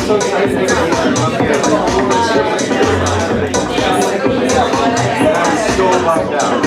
so excited to I'm so bummed out.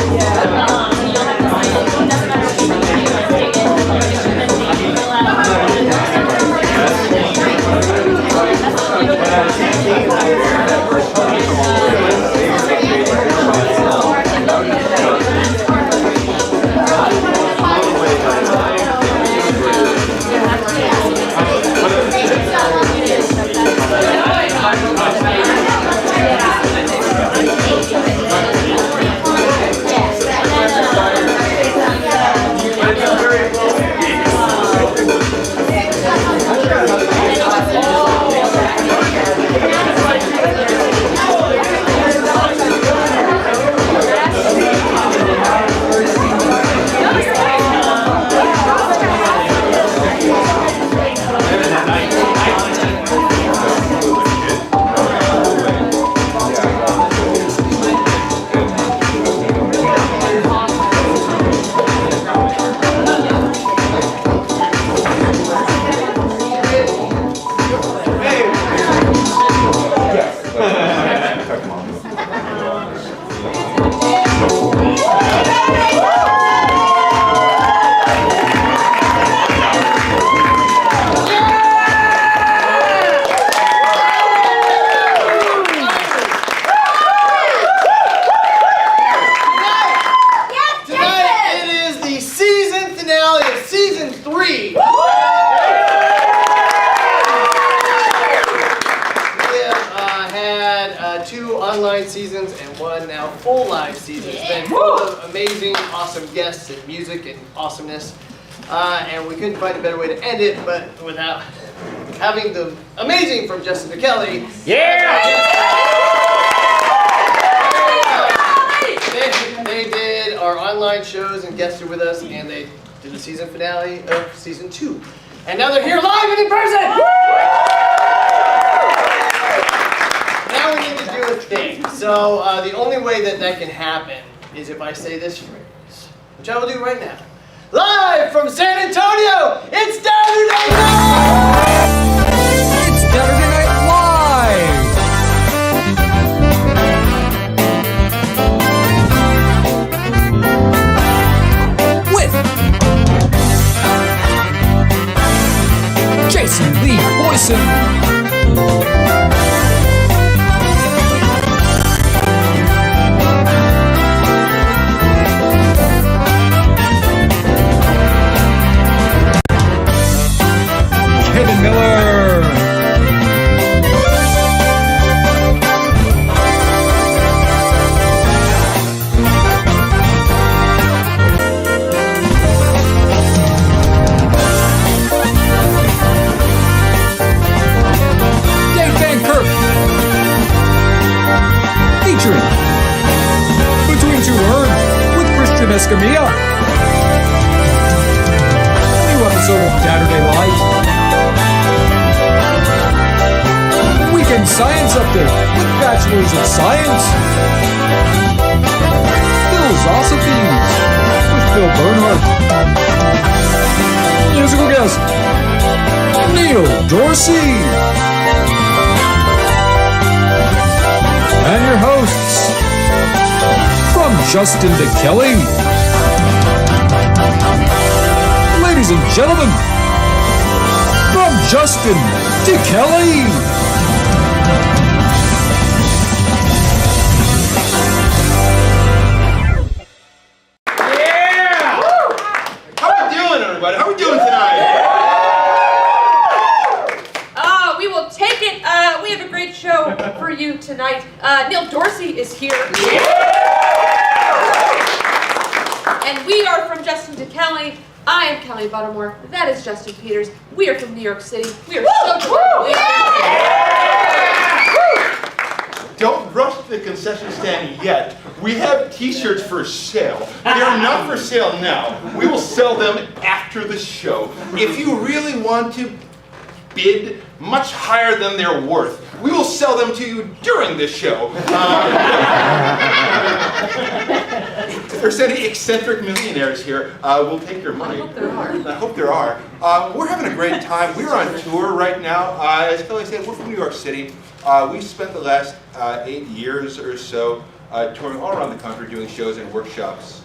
Seasons and one now full live season. It's been full of amazing, awesome guests and music and awesomeness. And we couldn't find a better way to end it, but without having the amazing from Justin to Kelly. Yeah! They did our online shows and guested with us, and they did the season finale of season 2. And now they're here live and in person! Now we need to do a thing. So the only way that that can happen is if I say this phrase, which I will do right now. Live from San Antonio, it's Dadurday Night! It's Dadurday Night Live! With Jason Lee Boyson. Miller. Dave Van Kirk. Featuring Between Two Urns with Christian Escamilla. New episode of Dadurday Live. Weekend Science Update with Bachelors of Science. Philosophies with Phil Bernhardt. Musical guest, Neil Dorsey. And your hosts, from Justin to Kelly. Ladies and gentlemen, from Justin to Kelly. How are we doing tonight? We will take it. We have a great show for you tonight. Neil Dorsey is here. And we are from Justin to Kelly. I am Kelly Buttermore. That is Justin Peters. We are from New York City. We are so glad. Don't rush to the concession stand yet. We have t-shirts for sale. They are not for sale now. We will sell them after the show. If you really want to bid much higher than they're worth, we will sell them to you during the show. if there's any eccentric millionaires here, we'll take your money. I hope there are. I hope there are. We're having a great time. We're on tour right now. As Kelly said, we're from New York City. We've spent the last 8 years or so touring all around the country, doing shows and workshops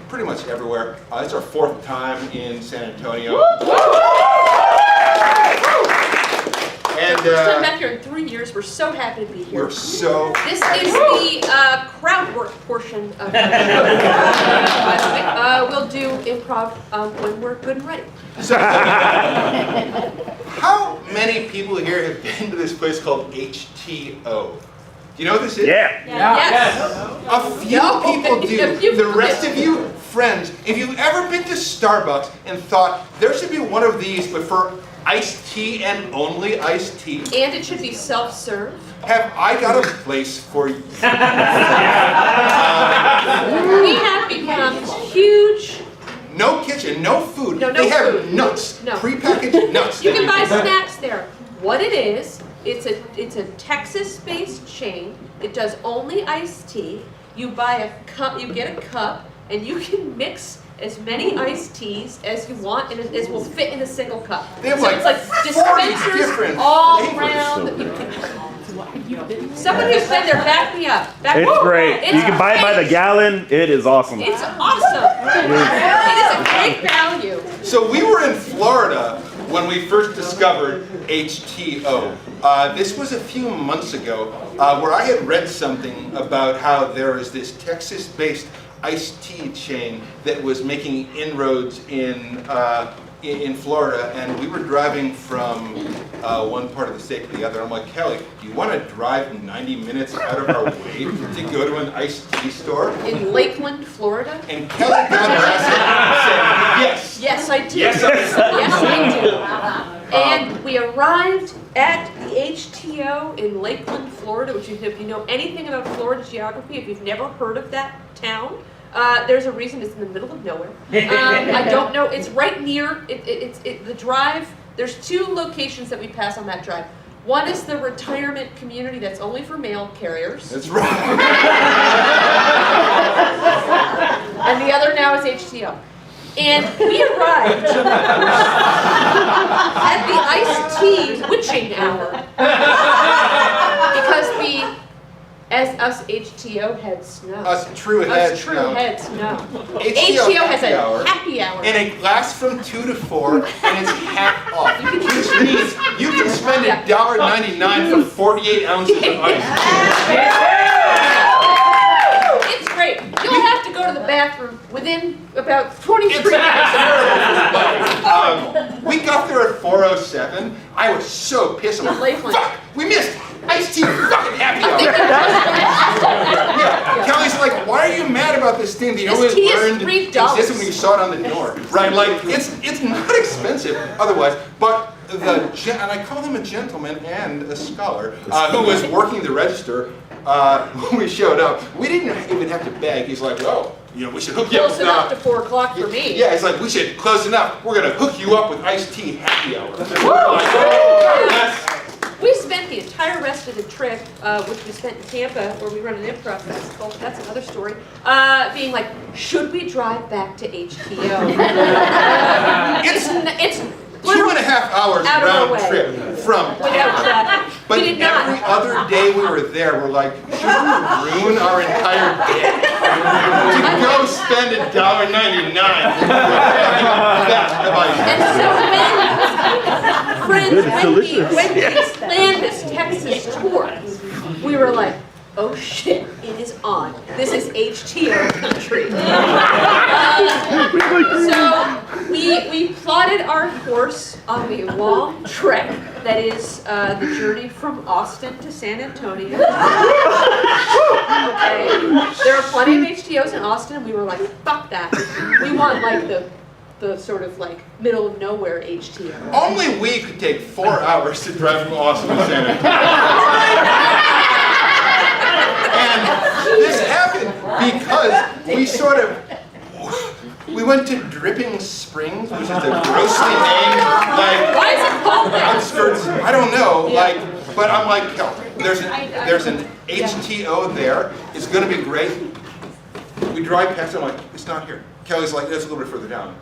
pretty much everywhere. It's our 4th time in San Antonio. And First time back here in 3 years. We're so happy to be here. we're so This is the crowd work portion of the show. By the way, we'll do improv when we're good and ready. So, how many people here have been to this place called HTO? Do you know what this is? Yeah. Yes. A few No. people A do. few The people rest do. of you, friends, if you've ever been to Starbucks and thought there should be one of these, but for iced tea and only iced tea, And it should be self-serve. have I got a place for you? We have become huge. No kitchen, no food. No they have food. nuts, No. prepackaged nuts. You that can buy can- snacks there. What it is, it's a Texas-based chain. It does only iced tea. You buy a cup, you get a cup, and you can mix as many iced teas as you want, and as will fit in a single cup. They have So like it's like 40 dispensers different all flavors. around. That you can, somebody who's been there, back me up. Back It's great. It's You can buy it by the great. gallon. It is awesome. It's awesome. It is a great value. So we were in Florida when we first discovered HTO. This was a few months ago where I had read something about how there is this Texas-based iced tea chain that was making inroads in Florida, and we were driving from one part of the state to the other. I'm like, Kelly, do you want to drive 90 minutes out of our way to go to an iced tea store? In Lakeland, Florida? And Kelly got her ass up and said, yes. Yes, I do. Yes, I do. Yes, I do. And we arrived at the HTO in Lakeland, Florida, which if you know anything about Florida geography, if you've never heard of that town, there's a reason it's in the middle of nowhere. I don't know, it's right near, the drive, there's 2 locations that we pass on that drive. One is the retirement community that's only for mail carriers, That's right. and the other now is HTO. And we arrived at the iced tea witching hour because as us HTO heads know. Us true heads. Us true know. heads know. HTO has happy a hour. happy hour. And it lasts from 2 to 4, and it's half off, which means you can spend $1.99 for 48 ounces of ice. It's great. You'll have to go to the bathroom within about 23 It's minutes. terrible. We got there at 4:07. I was so pissed. I'm like, Lakeland. fuck, we missed iced tea fucking happy hour. Thinking Yeah, Kelly's like, why are you mad about this thing that you This only tea is learned $3. existed when you saw it on the door? Right, like, it's not expensive otherwise, but and I call him a gentleman and a scholar, who was working the register when we showed up. We didn't even have to beg. He's like, well, you know, we should hook you up Close with enough to 4 o'clock for me. Yeah, it's like, we should close enough. We're going to hook you up with iced tea happy hour. We're like, oh, yes. We spent the entire rest of the trip, which we spent in Tampa, where we run an improv festival, that's another story, being like, should we drive back to HTO? It's literally 2.5 hours out of our round way. trip from Without traffic. But We did every not. other day we were there, we're like, should we ruin our entire day to go spend $1.99 And so when we planned this Texas tour, we were like, oh shit, it is on. This is HTO country. So we plotted our course on the long trek that is the journey from Austin to San Antonio. Okay, there are plenty of HTOs in Austin, and we were like, fuck that. We want like the sort of like middle of nowhere HTO. Only we could take 4 hours to drive from Austin to San Antonio. And this happened because we went to Dripping Springs, which is a grossly named, like, Why is it called that? outskirts, I don't know, like, but I'm like, Kel, there's an HTO there, it's gonna be great. We drive past it, I'm like, it's not here. Kelly's like, that's a little bit further down.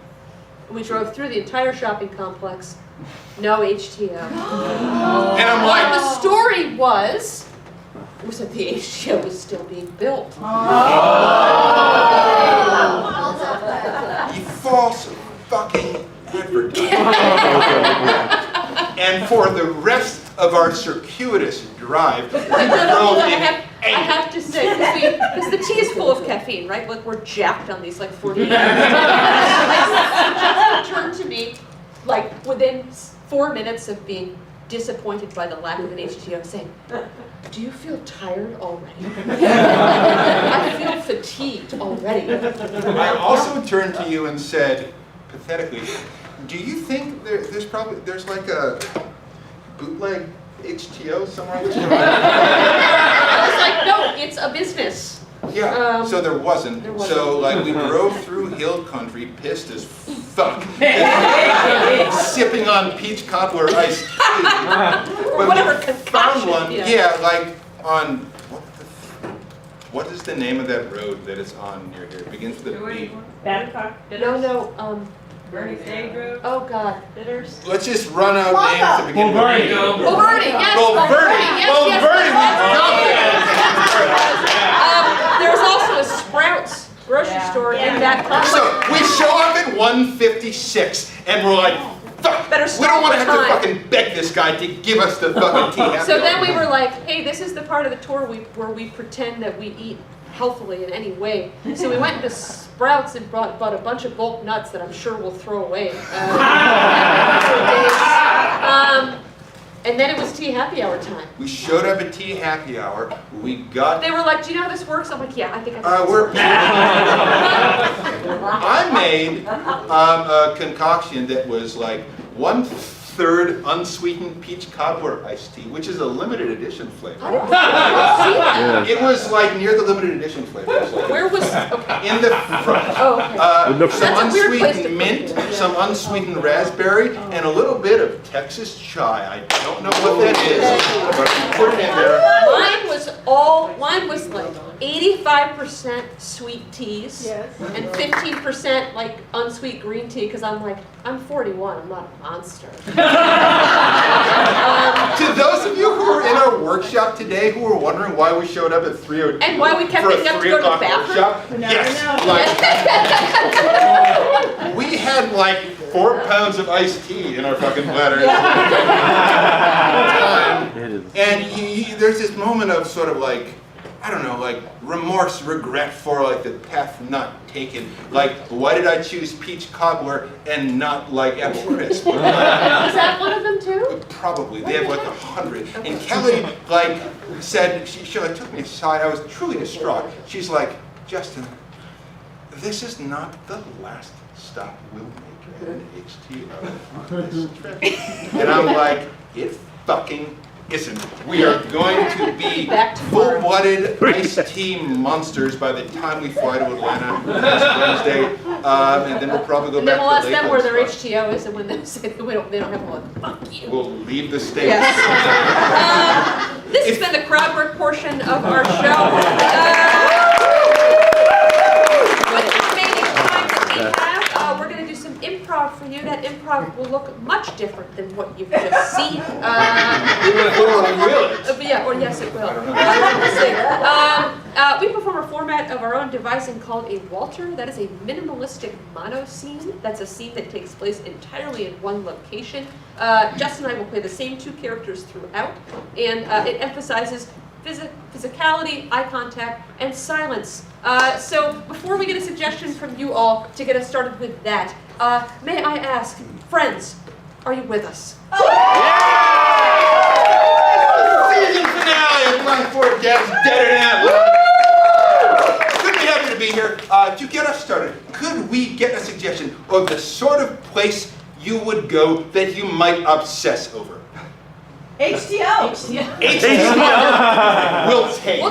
We drove through the entire shopping complex. No HTO. And I'm What the like, story was that the HTO was still being built. you false fucking advertising. And for the rest of our circuitous drive, we drove in I have to say, because the tea is full of caffeine, right? Like we're jacked on these like 40 minutes. Just turned to me, like within 4 minutes of being disappointed by the lack of an HTO, saying, "Do you feel tired already?" I feel fatigued already. I also turned to you and said, pathetically, do you think there's like a bootleg HTO somewhere on this road? I was like, no, it's a business. Yeah, so there wasn't. So like we drove through hill country, pissed as fuck, sipping on peach cobbler iced tea. Or whatever we concoction. found one, yeah, like on what is the name of that road that it's on near here? It begins with a B. Babcock. No, Bernie Stage Road. oh God. Bitters. Let's just run out names to begin with. Bulverde, yes. Bulverde, There was also a Sprouts grocery store in that complex. So we show up at 1:56 and we're like, fuck, Better we don't want to stop have to the time. fucking beg this guy to give us the fucking tea. So then we were like, hey, this is the part of the tour where we pretend that we eat healthily in any way. So we went into Sprouts and bought a bunch of bulk nuts that I'm sure we'll throw away. And then it was tea happy hour time. We showed up at tea happy hour. We got. They were like, do you know how this works? I'm like, yeah, I think I know. I made a concoction that was like 1/3 unsweetened peach cobbler iced tea, which is a limited edition flavor. I didn't see that. It was like near the limited edition flavor. Where was, okay. In the front. Oh, okay. Some That's a weird place to unsweetened put mint, it, yeah. some unsweetened raspberry, and a little bit of Texas chai. I don't know what that is, but I put it in there. Mine was like 85% sweet teas and 15% like unsweet green tea because I'm like, I'm 41, I'm not a monster. To those of you who were in our workshop today who were wondering why we showed up at 3:02 And why we kept for a getting up to 3 go to the o'clock bathroom? workshop, yes, like, we had like 4 pounds of iced tea in our fucking bladders. And there's this moment of sort of like, I don't know, like remorse, regret for like the path not taken. Like, why did I choose peach cobbler and not like apple crisp? Was that one of them too? Probably. They have like 100. And Kelly like said, she like took me aside. I was truly distraught. She's like, Justin, this is not the last stop we'll make at an HTO on this trip. And I'm like, it fucking isn't. We are going to be full-blooded iced tea monsters by the time we fly to Atlanta next Wednesday, and then we'll probably go And back then to we'll the ask late them where night their spot. HTO is, and when they say they don't have one, fuck you. We'll leave the state. Yes. This has been the crowd work portion of our show. With the remaining time that we have, we're going to do some improv for you. That improv will look much different than what you've just seen. Yeah, or yes, it will. We perform a format of our own devising called a Walter. That is a minimalistic mono scene. That's a scene that takes place entirely in one location. Justin and I will play the same 2 characters throughout, and it emphasizes physicality, eye contact, and silence. So before we get a suggestion from you all to get us started with that, may I ask, friends, are you with us? Season finale of Flying Forward Dad's Dead or Not. Couldn't be happy to be here. To get us started, could we get a suggestion of the sort of place you would go that you might obsess over? HTO. HTO. We'll take.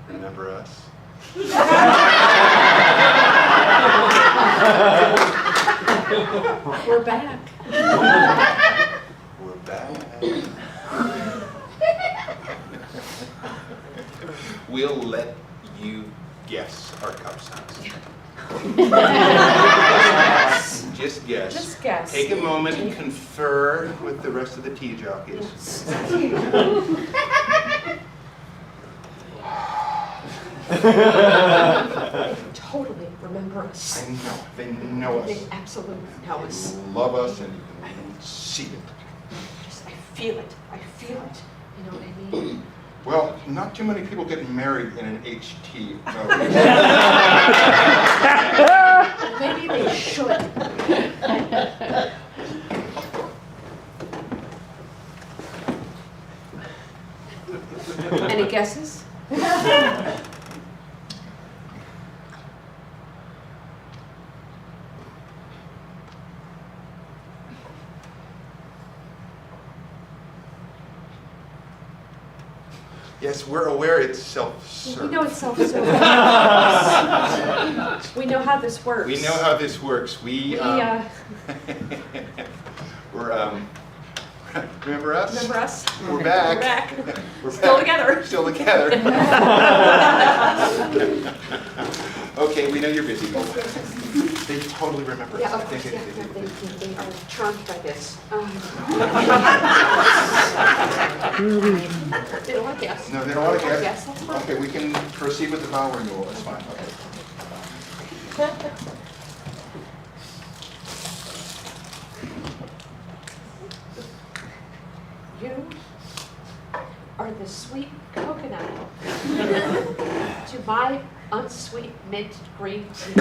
Remember us? We're back. We're back. We'll let you guess our cup size. Just guess. Just guess. Take a moment and confer with the rest of the tea jockeys. Totally remember us. I know, they know They us. absolutely know us. They love us and you can see it. Just, I feel it. I feel it. You know what I mean? Well, not too many people get married in an HT. Maybe they should. Any guesses? Yes, we're aware it's We self-serve. know it's self-serving. We know how this works. We know how this works. We're remember us? Remember us? We're back. We're back. We're Still back. together. Still together. Okay, we know you're busy. They totally remember us. Yeah, I of course, think yeah, they are charmed by this. They don't want to guess. No, they don't want to Yes, guess. that's fine. Okay, we can proceed with the vow renewal. That's fine. Okay. You are the sweet coconut to my unsweet mint green tea.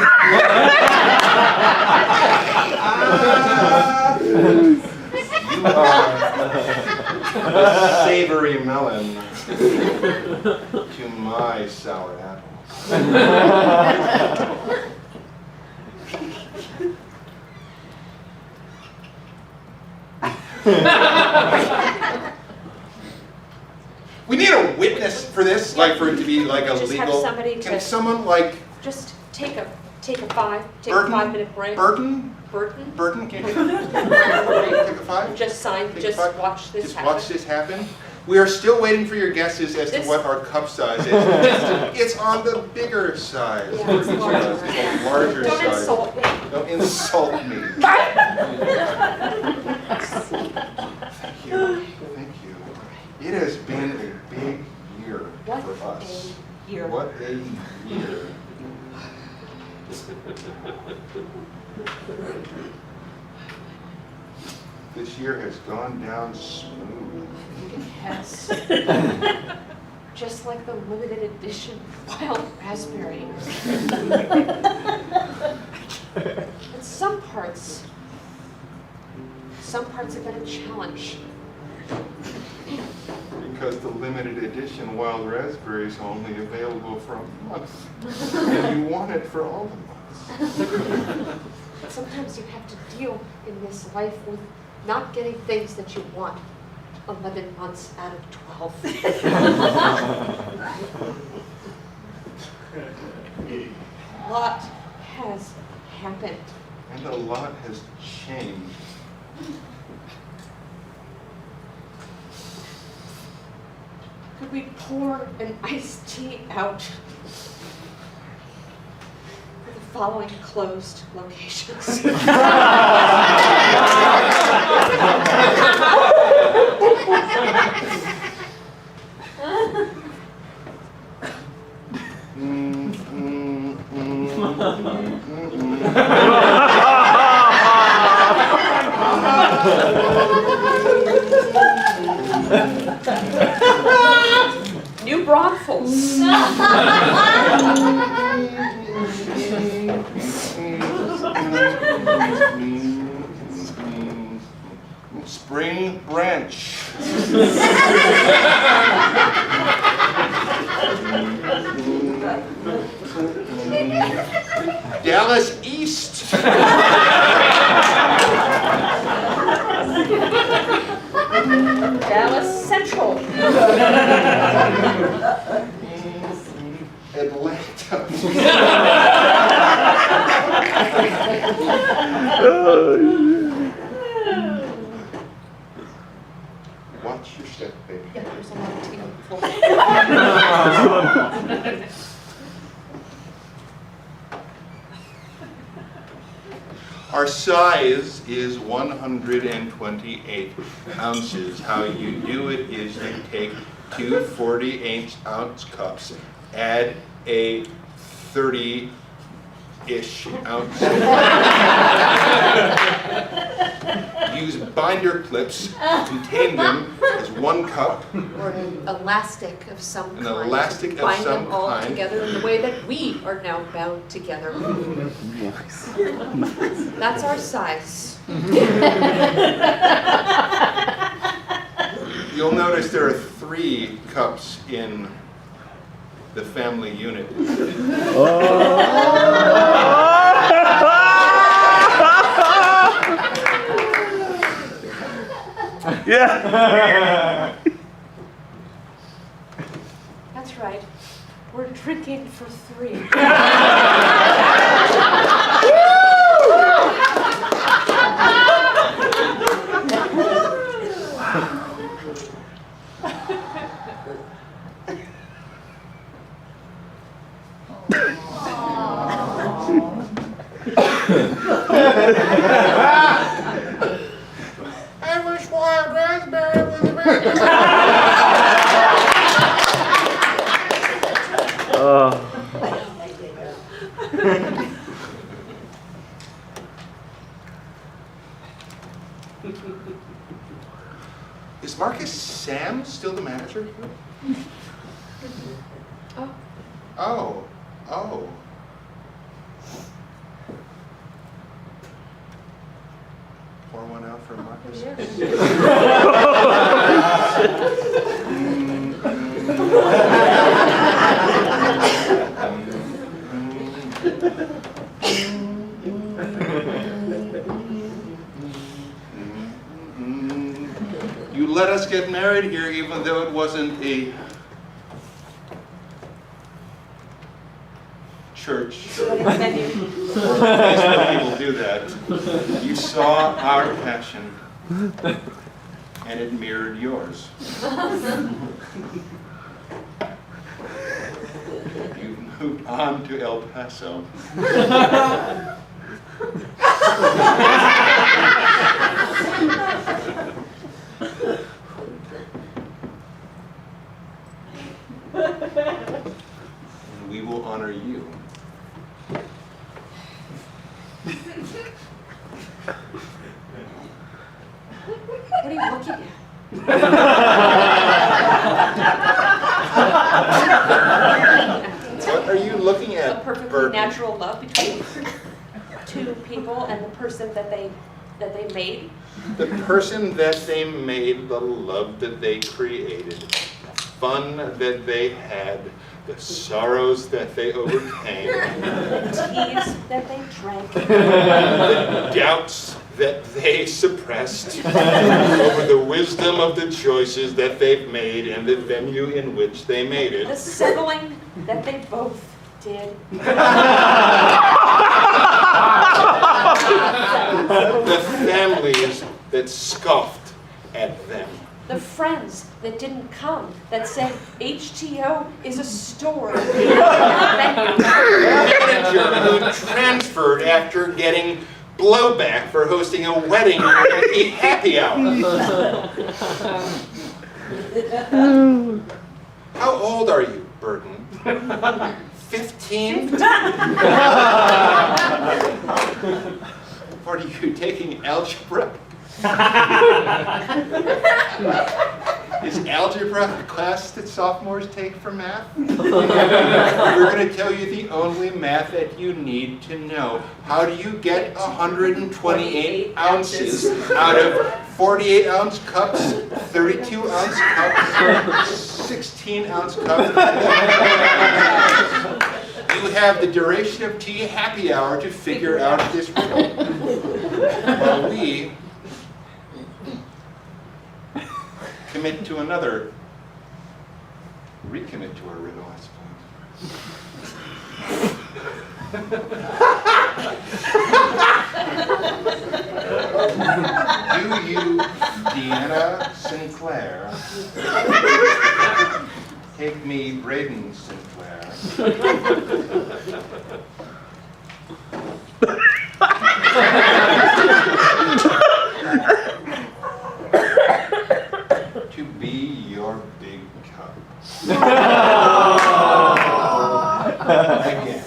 You are the savory melon to my sour apple. We need a witness for this, like for it to be like a Just have legal. somebody Can to- someone like Just take a 5 Burton? 5-minute break. Burton? Burton? Burton, can you take a 5? Just sign, Take a just 5? watch this Just happen. watch this happen. We are still waiting for your guesses as to This- what our cup size is. It's on the bigger size. Yeah, it's larger. It's a larger Don't size. insult me. Don't insult me. Thank you. Thank you. It has been a big year What for us. a year. What a year. This year has gone down smooth. Yes. Just like the limited edition wild raspberry. And some parts have been a challenge. Because the limited edition wild raspberry is only available for a month. And you want it for all the months. But sometimes you have to deal in this life with not getting things that you want 11 months out of 12. A lot has happened. And a lot has changed. Could we pour an iced tea out for the following closed locations? New Braunfels. Spring Branch. Dallas East. Dallas Central. Atlanta. Watch your step, baby. Yeah, there's a lot of tea on the floor. Our size is 128 ounces. How you do it is you take two 48-ounce cups, add a 30-ish ounce. Use binder clips to contain them as one cup. Or an elastic of some An kind. elastic of bind some them all kind. together in the way that we are now bound together. That's our size. You'll notice there are 3 cups in the family unit. Yeah. That's right. We're drinking for 3. I wish wild raspberry was Is Marcus Sam still the manager here? Oh. Oh. Pour one out for Marcus. You let us get married here even though it wasn't a church. Or a place where people do that. You saw our passion and it mirrored yours. You moved on to El Paso. And we will honor you. What are you looking at? What are you looking A at, perfectly Burton? natural love between two people and the person that they made. The person that they made, the love that they created, the fun that they had, the sorrows that they overcame, The teas that they drank. the doubts that they suppressed over the wisdom of the choices that they've made and the venue in which they made The it. settling that they both did. The families that scoffed at them. The friends that didn't come, that said HTO is a store. The manager who transferred after getting blowback for hosting a wedding party happy hour. How old are you, Burton? 15? What are you taking algebra? Is algebra the class that sophomores take for math? We're going to tell you the only math that you need to know. How do you get 128 ounces out of 48-ounce cups, 32-ounce cups, 16-ounce cups? You have the duration of tea happy hour to figure out this riddle. While we recommit to our riddle, I suppose. Do you, Deanna Sinclair, take me, Braden Sinclair, to be your big cup? Again.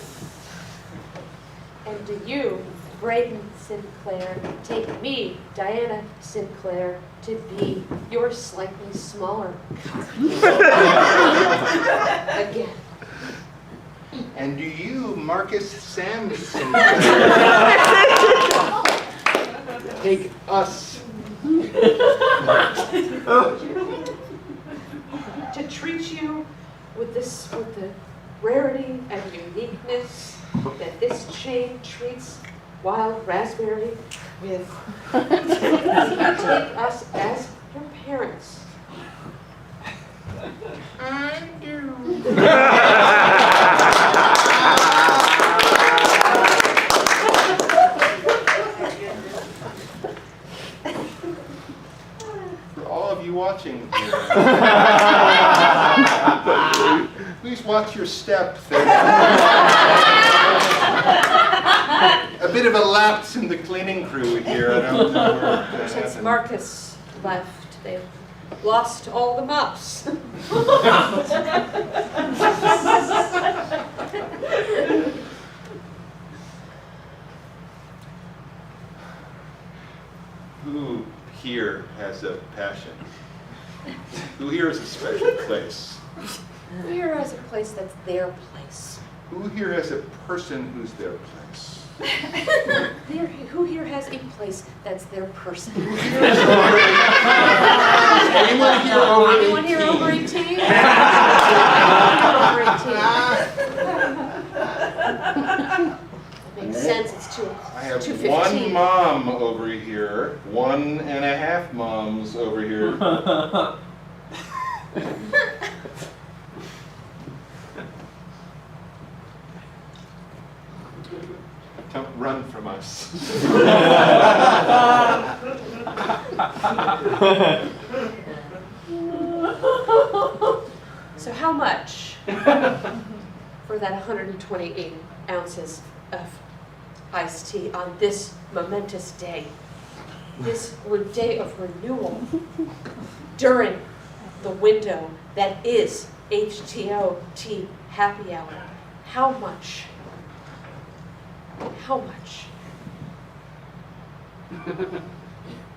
And do you, Braden Sinclair, take me, Diana Sinclair, to be your slightly smaller cup? Again. And do you, Marcus Sam Sinclair, take us To treat you with the rarity and uniqueness that this chain treats wild raspberry with. You take us as your parents. I do. For all of you watching here, please watch your step. A bit of a lapse in the cleaning crew here. I don't know where that Since happened. Marcus left, they've lost all the mops. Who here has a passion? Who here has a special place? Who here has a place that's their place? Who here has a person who's their place? Who here has a place that's their person? Anyone here over 18? Anyone here over 18? Over 18. Makes sense, it's too. I have 2:15. one mom over here, 1.5 moms over here. Don't run from us. So how much for that 128 ounces of iced tea on this momentous day? This day of renewal during the window that is HTO tea happy hour. How much? How much?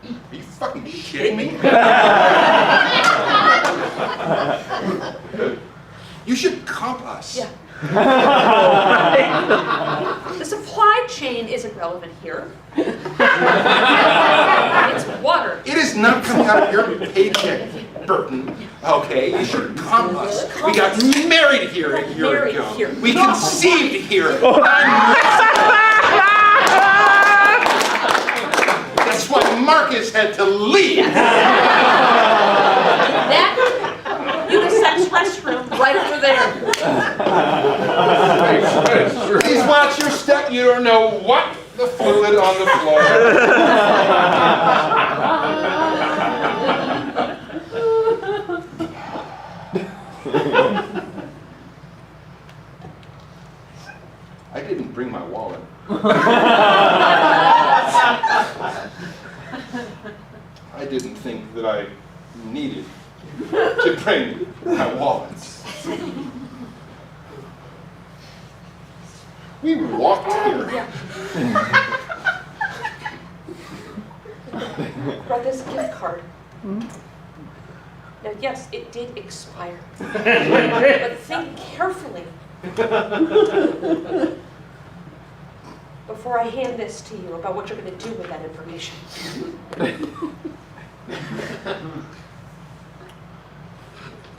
Are you fucking shitting me? You should comp us. Yeah. The supply chain isn't relevant here. It's water. It is not coming out of your paycheck, Burton. Okay, you should comp us. We got married here a year ago. We conceived here. That's why Marcus had to leave. That unisex restroom right over there. Please watch your step. You don't know what the fluid on the floor. I didn't bring my wallet. I didn't think that I needed to bring my wallet. We walked here. Brought this gift card. Now, yes, it did expire. But think carefully before I hand this to you about what you're going to do with that information.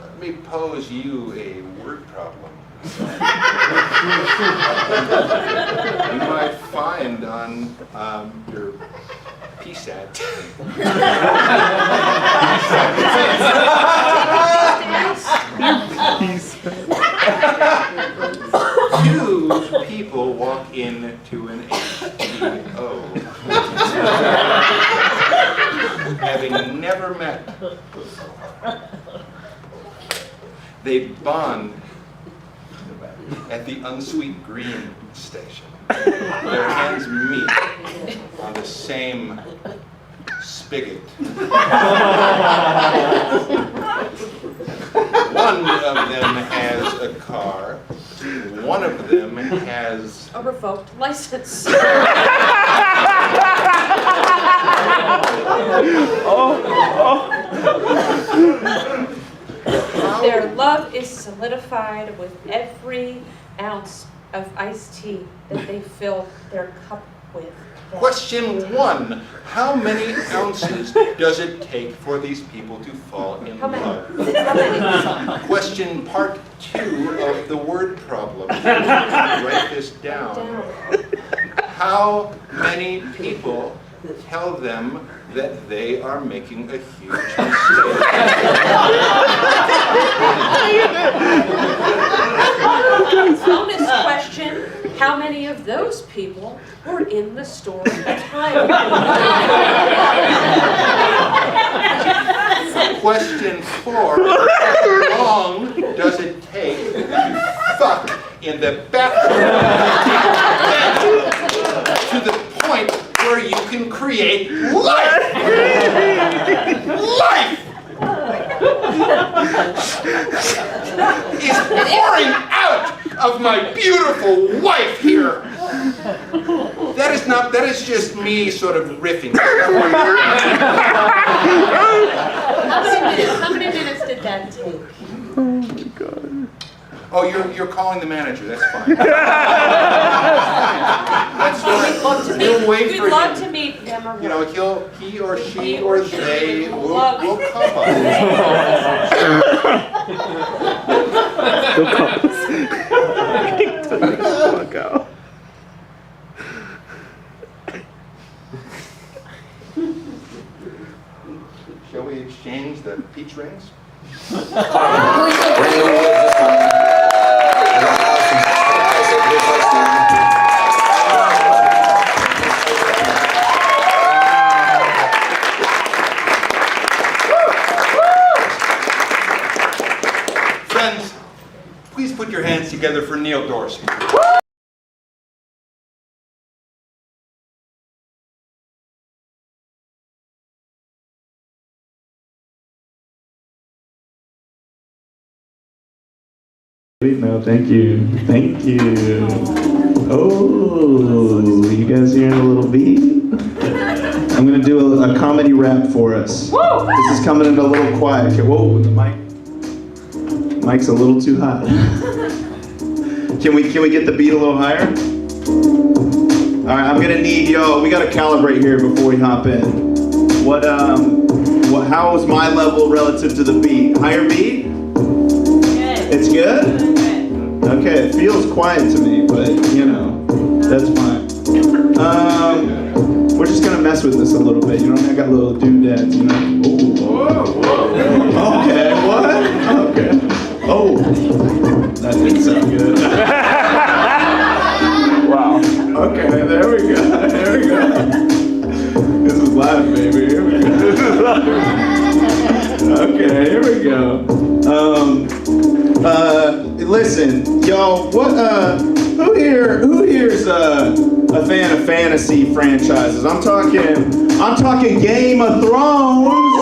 Let me pose you a word problem. You might find on your PSAT. Two people walk into an HTO, having never met. They bond at the unsweet green station. Their hands meet on the same spigot. One of them has a car. One of them has A revoked license. Their love is solidified with every ounce of iced tea that they fill their cup with. Question 1. How many ounces does it take for these people to fall in How many? love? How many? Question part 2 of the word problem. Write this down. How many people tell them that they are making a huge mistake? Bonus question, how many of those people were in the store at the time? Question 4, how long does it take to fuck in the bathroom to the point where you can create life? Life is pouring out of my beautiful wife here. That is just me sort of riffing. How many minutes did that take? Oh my God. Oh, you're calling the manager. That's fine. That's fine. We'll wait We'd for love him. to meet them or You know, he or she or they will come up. Fuck out. Shall we exchange the peach rings? Friends, please put your hands together for Neil Dorsey. No, thank you. Thank you. Oh, you guys hearing a little beat? I'm gonna do a comedy rap for us. Woo! This is coming in a little quiet. Okay, whoa, the mic's a little too hot. Can we get the beat a little higher? All right, I'm gonna need y'all. We gotta calibrate here before we hop in. How is my level relative to the beat? Higher beat? Good. It's good? Good. Okay, it feels quiet to me, but you know, that's fine. We're just gonna mess with this a little bit. You know, I got little doodads. You know. Ooh. Okay. What? Okay. Oh, that didn't sound good. Wow. Okay. There we go. There we go. This is live, baby. Here we go. Okay. Here we go. Listen, y'all. Who here's a fan of fantasy franchises? I'm talking Game of Thrones. I'm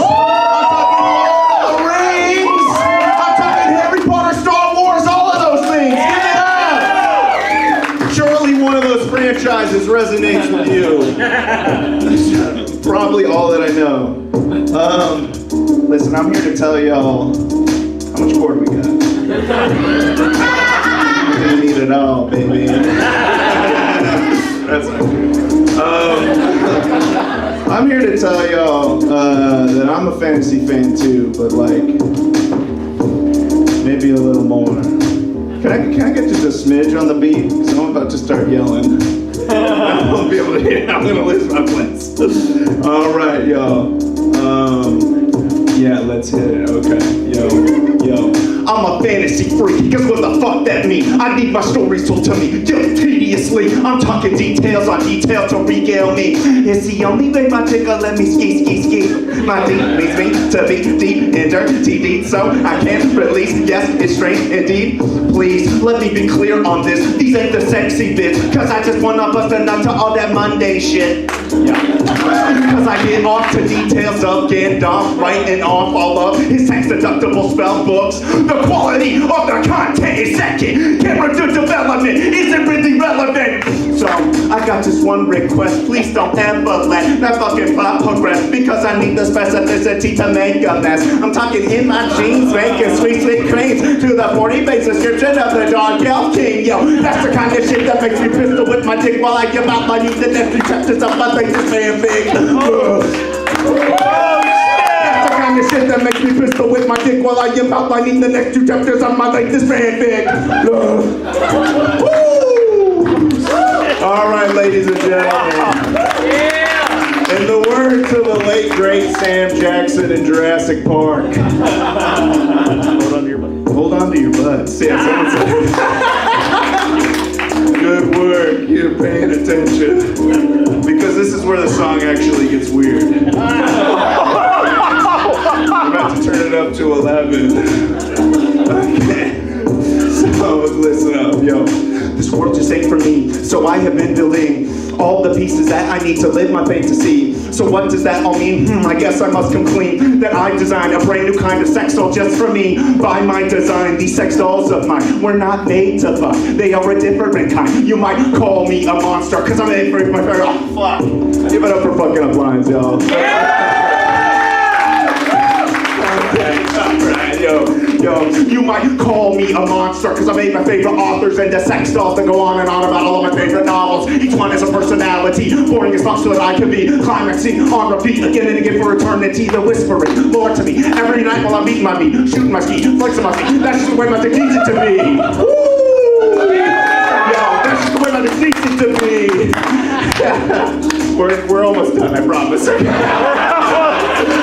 talking Lord of the Rings. I'm talking Harry Potter, Star Wars, all of those things. Give it up. Surely one of those franchises resonates with you. Probably all that I know. Listen, I'm here to tell y'all how much cord we got. We're gonna need it all, baby. That's not good. I'm here to tell y'all that I'm a fantasy fan too, but like maybe a little more. Can I get just a smidge on the beat? Because I'm about to start yelling. I won't be able to hear. I'm gonna lose my place. All right, y'all. Yeah, let's hit it. Okay, yo. I'm a fantasy freak, guess what the fuck that mean? I need my stories told to me, just tediously. I'm talking details on details to regale me. It's the only way my chick'll let me ski. My deep leads me to be deep and dirty deep, so I can't release. Yes, it's strange indeed. Please, let me be clear on this. These ain't the sexy bits, cause I just wanna bust a nut to all that Monday shit. Yeah. Cause I get off to details of Gandalf writing off all of his tax-deductible spell books. The quality of the content is second. Character development isn't really relevant. So, I got just one request. Please don't ever let that fucking plot progress, because I need the specificity to make a mess. I'm talking in my jeans, making sweet creams to the 40-page description of the Dark Elf King. Yo, that's the kind of shit that makes me pistol with my dick while I give out my news and every chapters of my latest fanfic. That's the kind of shit that makes me pistol with my dick while I am outlining the next 2 chapters of my latest fanfic. All right, ladies and gentlemen. In the words of the late great Sam Jackson in Jurassic Park. Hold on to your butt. Sam Jackson. Good work. You're paying attention. Because this is where the song actually gets weird. I'm about to turn it up to 11. Okay. So listen up, yo. This world just ain't for me, so I have been building all the pieces that I need to live my fantasy. So what does that all mean? I guess I must come clean that I designed a brand new kind of sex doll just for me. By my design, these sex dolls of mine were not made to fuck. They are a different kind. You might call me a monster, cause I'm made for my favorite. Oh, fuck. Give it up for fucking up lines, y'all. Okay, alright, yo, you might call me a monster, cause I made my favorite authors into sex dolls that go on and on about all of my favorite novels. Each one has a personality, boring as fuck so that I can be climaxing on repeat again and again for eternity. They're whispering, Lord, to me, every night while I'm eating my meat, shooting my ski, flexing my feet. That's just the way my dick needs it to be. Woo! Yo, that's just the way my dick needs it to be. We're almost done, I promise.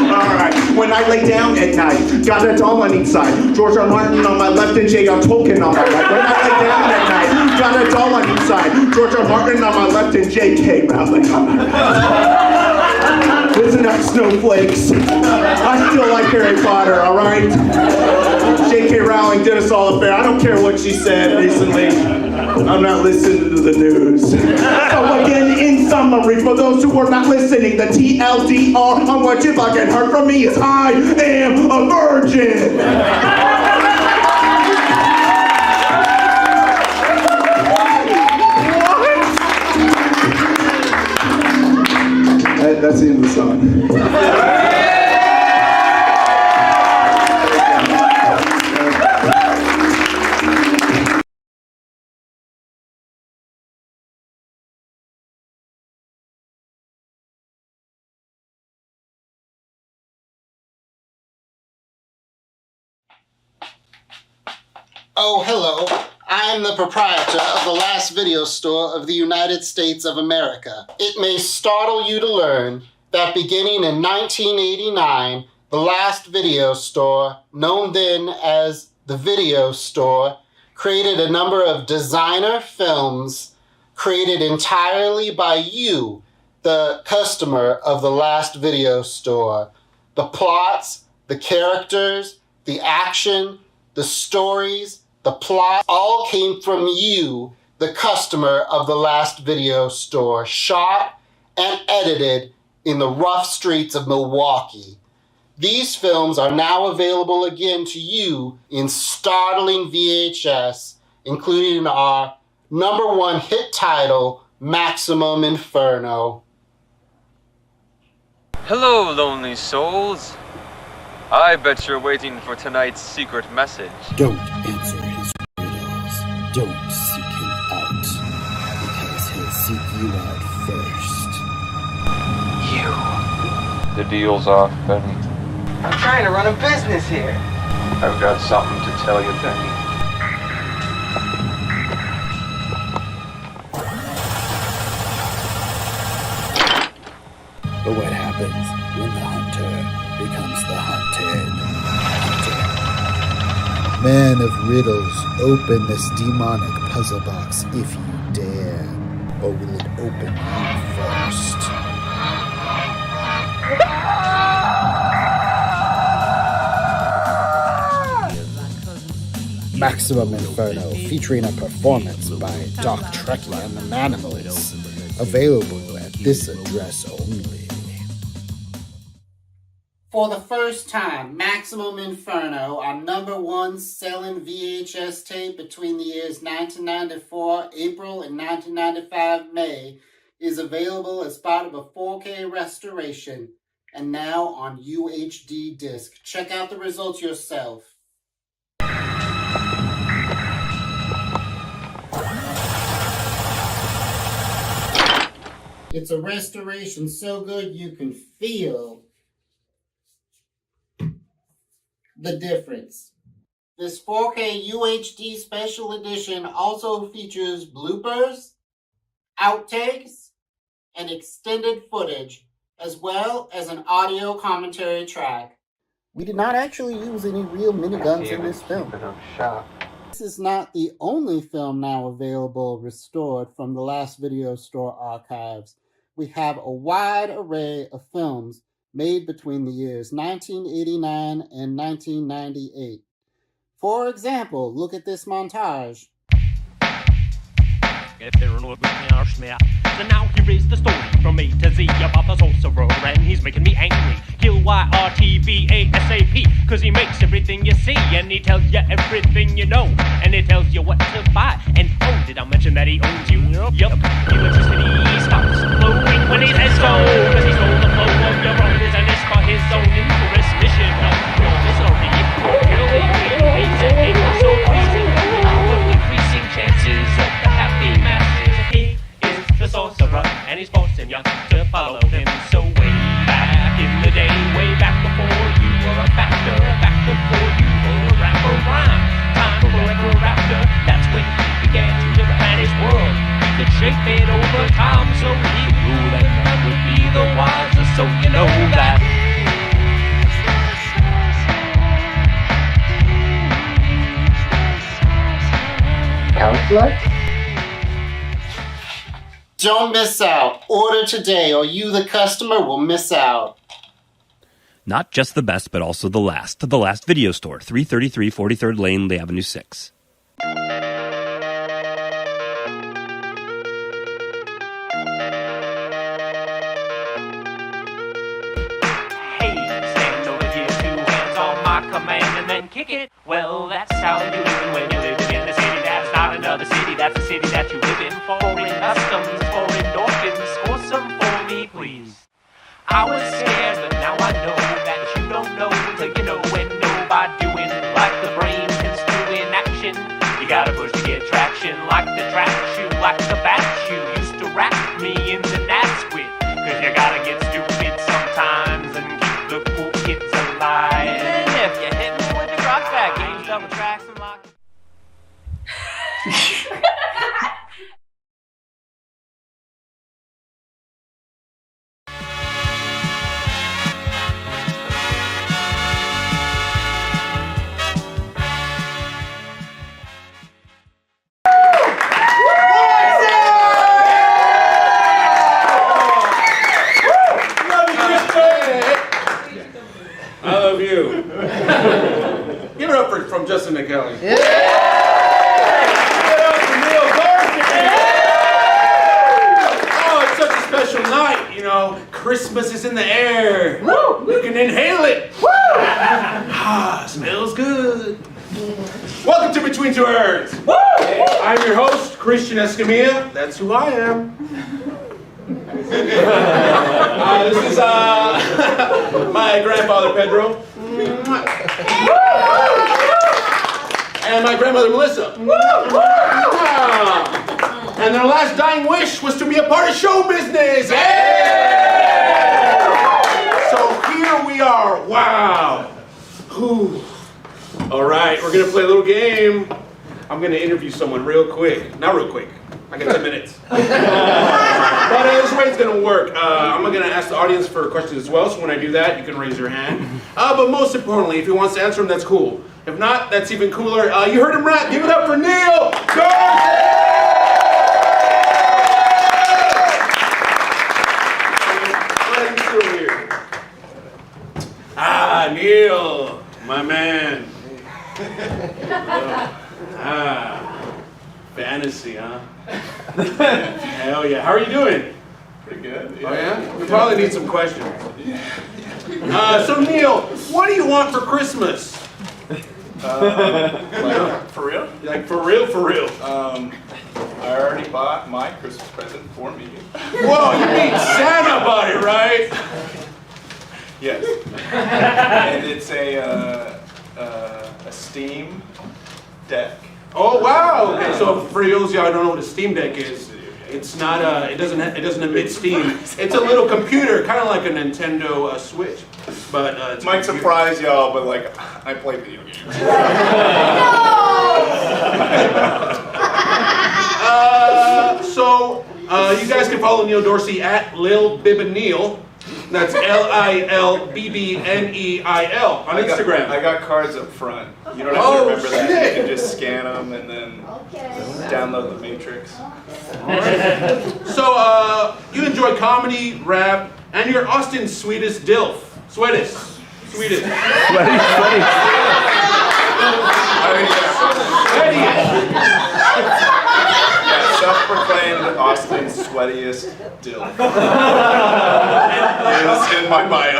Alright, when I lay down at night, got a doll on each side, George R. Martin on my left and J.R. Tolkien on my right. When I lay down at night, got a doll on each side, George R. Martin on my left and J.K. Rowling on my right. Listen up, snowflakes. I still like Harry Potter, alright? J.K. Rowling did us all a favor. I don't care what she said recently. I'm not listening to the news. So again, in summary, for those who are not listening, the TLDR on what you fucking heard from me is I am a virgin. That's the end of the song. Oh, hello. I'm the proprietor of the last video store of the United States of America. It may startle you to learn that beginning in 1989, the last video store, known then as the Video Store, created a number of designer films created entirely by you, the customer of the last video store. The plots, the characters, the action, the stories, the plot all came from you, the customer of the last video store, shot and edited in the rough streets of Milwaukee. These films are now available again to you in startling VHS, including our #1 hit title, Maximum Inferno. Hello, lonely souls. I bet you're waiting for tonight's secret message. Don't answer his riddles. Don't seek him out, because he'll seek you out first. You. The deal's off, Benny. I'm trying to run a business here. I've got something to tell you, Benny. But what happens when the hunter becomes the hunted? Man of riddles, open this demonic puzzle box if you dare, or will it open you first? Maximum Inferno, featuring a performance by Doc Trekkie and the Manimals. Available at this address only. For the first time, Maximum Inferno, our #1 selling VHS tape between the years 1994 April and 1995 May, is available as part of a 4K restoration and now on UHD disc. Check out the results yourself. It's a restoration so good you can feel the difference. This 4K UHD special edition also features bloopers, outtakes, and extended footage, as well as an audio commentary track. We did not actually use any real miniguns in this film. This is not the only film now available restored from the last video store archives. We have a wide array of films made between the years 1989 and 1998. For example, look at this montage. So now here is the story from A to Z about the sorcerer, and he's making me angry. Kill YRTVASAP, cause he makes everything you see, and he tells you everything you know, and he tells you what to buy. And oh, did I mention that he owns you? Yup. Electricity stops flowing when he says so, cause he stole the flow of your own, and it's for his own interest mission. So crazy, increasing chances of the happy masses. He is the sorcerer, and he's forcing you to follow him. So way back in the day, way back before you were a factor, back before you were a rapper rhyme, time forever after, that's when he began to plan his world. He could shape it over time, so he ruled, and that would be the wiser, so you know that. Don't miss out. Order today, or you, the customer, will miss out. Not just the best, but also the last. The last video store, 333 43rd Lane, Lee Avenue 6. Kick it. Well, that's how you live when you're living in the city. That's not another city. That's the city that you live in. Foreign customs, foreign endorphins. Score some for me, please. I was scared, but now I know that you don't know till you know when know by doing. Like the brain can stew in action. You gotta push to get traction. Like the track shoe, like the bat you used to rap me in the Nats with. Cause you gotta get stupid sometimes and keep the cool kids alive. Even if you hit me with the drop back, games double tracks and lock. I love you. Give it up from Justin McKelly. Yeah. Give it up for Neil Dorsey. Yeah. Oh, it's such a special night. You know, Christmas is in the air. Woo. You can inhale it. Woo. Ah, smells good. Welcome to Between Two Urns. Woo. I'm your host, Christian Escamilla. That's who I am. This is my grandfather Pedro and my grandmother Melissa. And their last dying wish was to be a part of show business. So here we are. Wow. Whew. All right, we're gonna play a little game. I'm gonna interview someone real quick. Not real quick. I got 10 minutes. But this is the way it's going to work. I'm going to ask the audience for questions as well, so when I do that, you can raise your hand. But most importantly, if he wants to answer them, that's cool. If not, that's even cooler. You heard him rap. Give it up for Neil Dorsey! Still here. Ah, Neil, my man. Fantasy, huh? Hell yeah. How are you doing? Pretty good. Yeah. Oh yeah? We probably need some questions. So Neil, what do you want for Christmas? Like, for real? Like for real, for real. I already bought my Christmas present for me. Whoa, you mean Santa bought it, right? Yes. And it's a Steam Deck. Oh wow! Okay, so for those of y'all who don't know what a Steam Deck is, it's not it doesn't emit steam. It's a little computer, kind of like a Nintendo Switch, but It might surprise y'all, but like I play video games. So you guys can follow Neil Dorsey at Lil Bibbeneil. That's LILBBNEIL on Instagram. I got cards up front. You don't have to remember that. You can just scan them and then download the Matrix. Alright. So you enjoy comedy, rap, and you're Austin's sweetest DILF. Sweetest. Yeah, self-proclaimed Austin's sweatiest DILF. It's in my bio.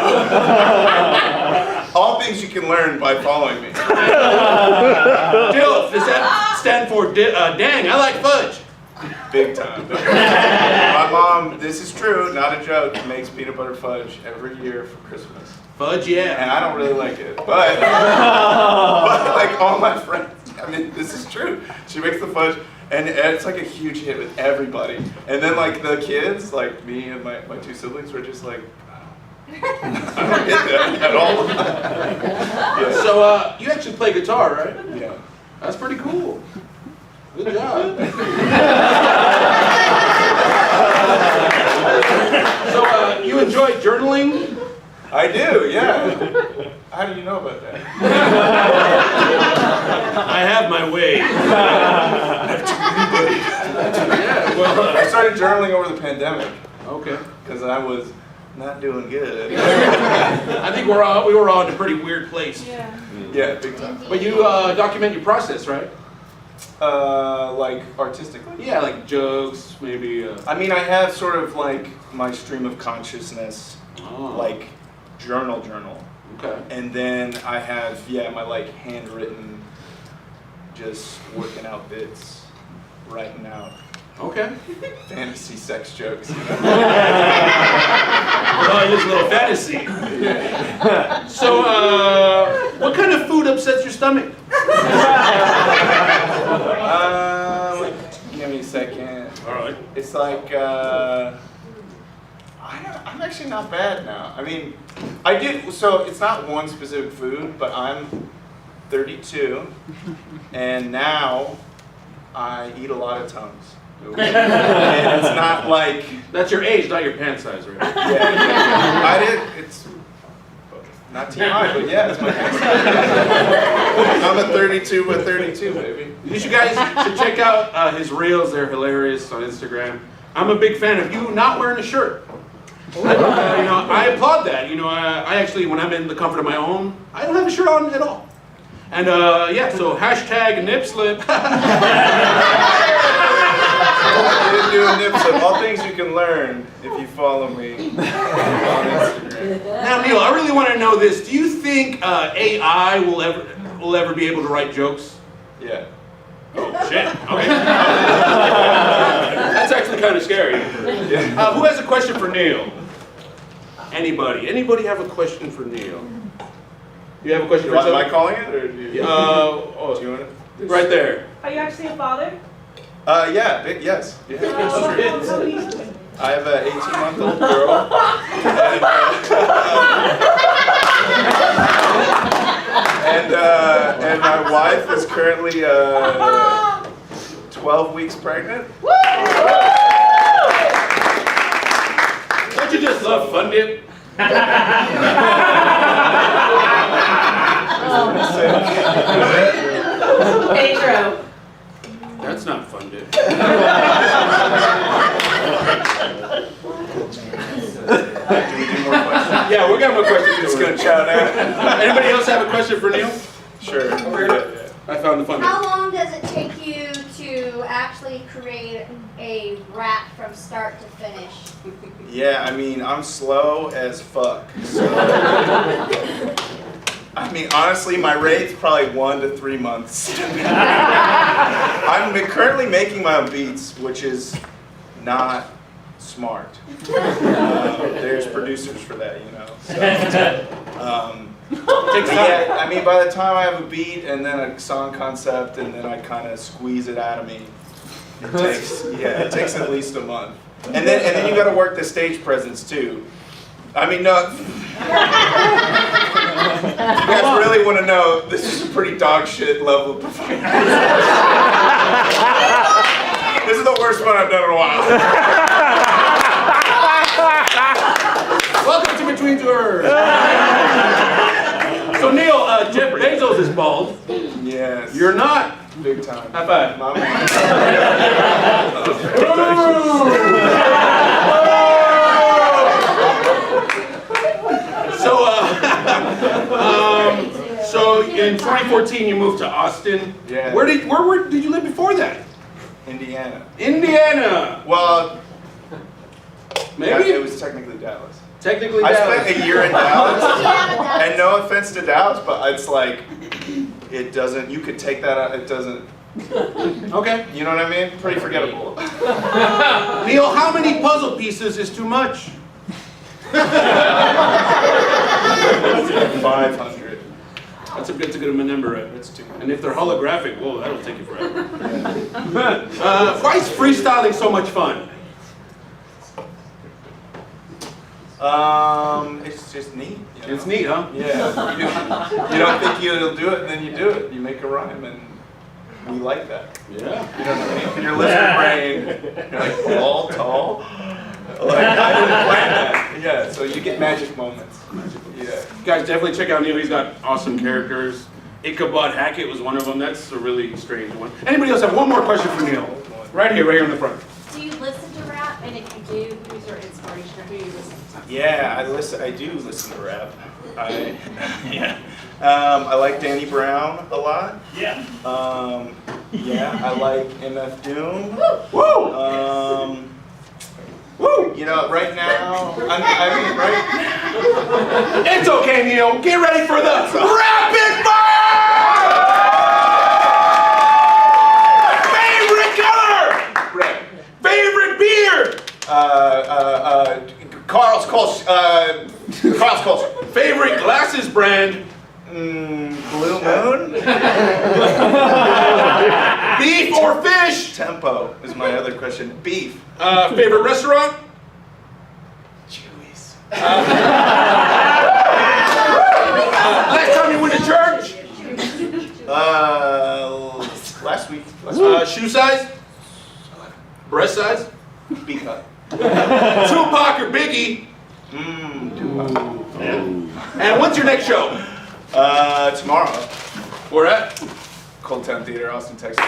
All things you can learn by following me. DILF, does that stand for dang, I like fudge? Big time. My mom, this is true, not a joke, makes peanut butter fudge every year for Christmas. Fudge, yeah. And I don't really like it, but like all my friends, I mean, this is true. She makes the fudge, and it's like a huge hit with everybody. And then like the kids, like me and my two siblings, were just like, I don't get that at all. Yeah. So you actually play guitar, right? Yeah. That's pretty cool. Good job. So you enjoy journaling? I do, yeah. How do you know about that? I have my way. Yeah, well, I started journaling over the pandemic. Okay. Because I was not doing good. I think we were all in a pretty weird place. Yeah, big time. But you document your process, right? Like artistically? Yeah, like jokes, maybe. I mean, I have sort of like my stream of consciousness, like journal. Okay. And then I have, my like handwritten, just working out bits, writing out Okay. Fantasy sex jokes, you know? Well, it is a little fantasy. So, what kind of food upsets your stomach? Give me a second. All right. It's like, I'm actually not bad now. I mean, so it's not one specific food, but I'm 32, and now I eat a lot of tongues. And it's not like... That's your age, not your pant size, right? Yeah. It's not TMI, but yeah, it's my pant size. I'm a 32 with 32, baby. You guys should check out his reels. They're hilarious on Instagram. I'm a big fan of you not wearing a shirt. I applaud that. I actually, when I'm in the comfort of my own, I don't have a shirt on at all. And yeah, so hashtag nip slip. I didn't do a nip slip. All things you can learn if you follow me on Instagram. Now, Neil, I really want to know this. Do you think AI will ever be able to write jokes? Yeah. Oh shit. Okay. That's actually kind of scary. Yeah. Who has a question for Neil? Anybody? Anybody have a question for Neil? You have a question for Am I calling it, or do you? Do you want it? Right there. Are you actually a father? Yeah, yes. Yeah. I have an 18-month-old girl, and my wife is currently 12 weeks pregnant. Don't you just love Fun Dip? Pedro. That's not Fun Dip. Yeah, we're gonna have a question. Just gonna shout out. Anybody else have a question for Neil? Sure. I found the Fun Dip. How long does it take you to actually create a rap from start to finish? Yeah, I mean, I'm slow as fuck. So, I mean, honestly, my rate's probably 1 to 3 months. I'm currently making my own beats, which is not smart. There's producers for that, you know. So, yeah, I mean, by the time I have a beat and then a song concept and then I kind of squeeze it out of me, it takes at least a month. And then you got to work the stage presence too. I mean, no. You guys really want to know? This is a pretty dog shit level of performance. This is the worst one I've done in a while. Welcome to Between Two Urns. So Neil, Jeff Bezos is bald. Yes. You're not. Big time. High five. So in 2014 you moved to Austin. Yeah. Where did you live before that? Indiana. Indiana. Well, maybe yeah, it was technically Dallas. Technically I Dallas. spent a year in Dallas, and no offense to Dallas, but it's like, it doesn't, you could take that out, it doesn't. Okay. You know what I mean? Pretty forgettable. Neil, how many puzzle pieces is too much? 500. That's a good number, right? It's too much. And if they're holographic, whoa, that'll take you forever. Why is freestyling so much fun? It's just neat. You know? It's neat, huh? Yeah. You don't think you'll do it, and then you do it. You make a rhyme, and we like that. Yeah. You know what I mean? In your listening brain, you're like, tall. Like, I didn't plan that. Yeah, so you get magic moments. Yeah. Guys, definitely check out Neil. He's got awesome characters. Ichabod Hackett was one of them. That's a really strange one. Anybody else have one more question for Neil? Right here in the front. Do you listen to rap? And if you do, who's your inspiration or who you listen to? Yeah, I do listen to rap. I like Danny Brown a lot. Yeah. Yeah, I like MF Doom. Woo! Woo! You know, right now, It's okay, Neil. Get ready for the rapid fire! Favorite color! Red. More fish. Tempo is my other question. Beef. Favorite restaurant? Chewy's. Last time you went to church? Last week. Shoe size? Breast size? B cut. Tupac or Biggie? Tupac. And when's your next show? Tomorrow. Where at? Cold Town Theater, Austin, Texas.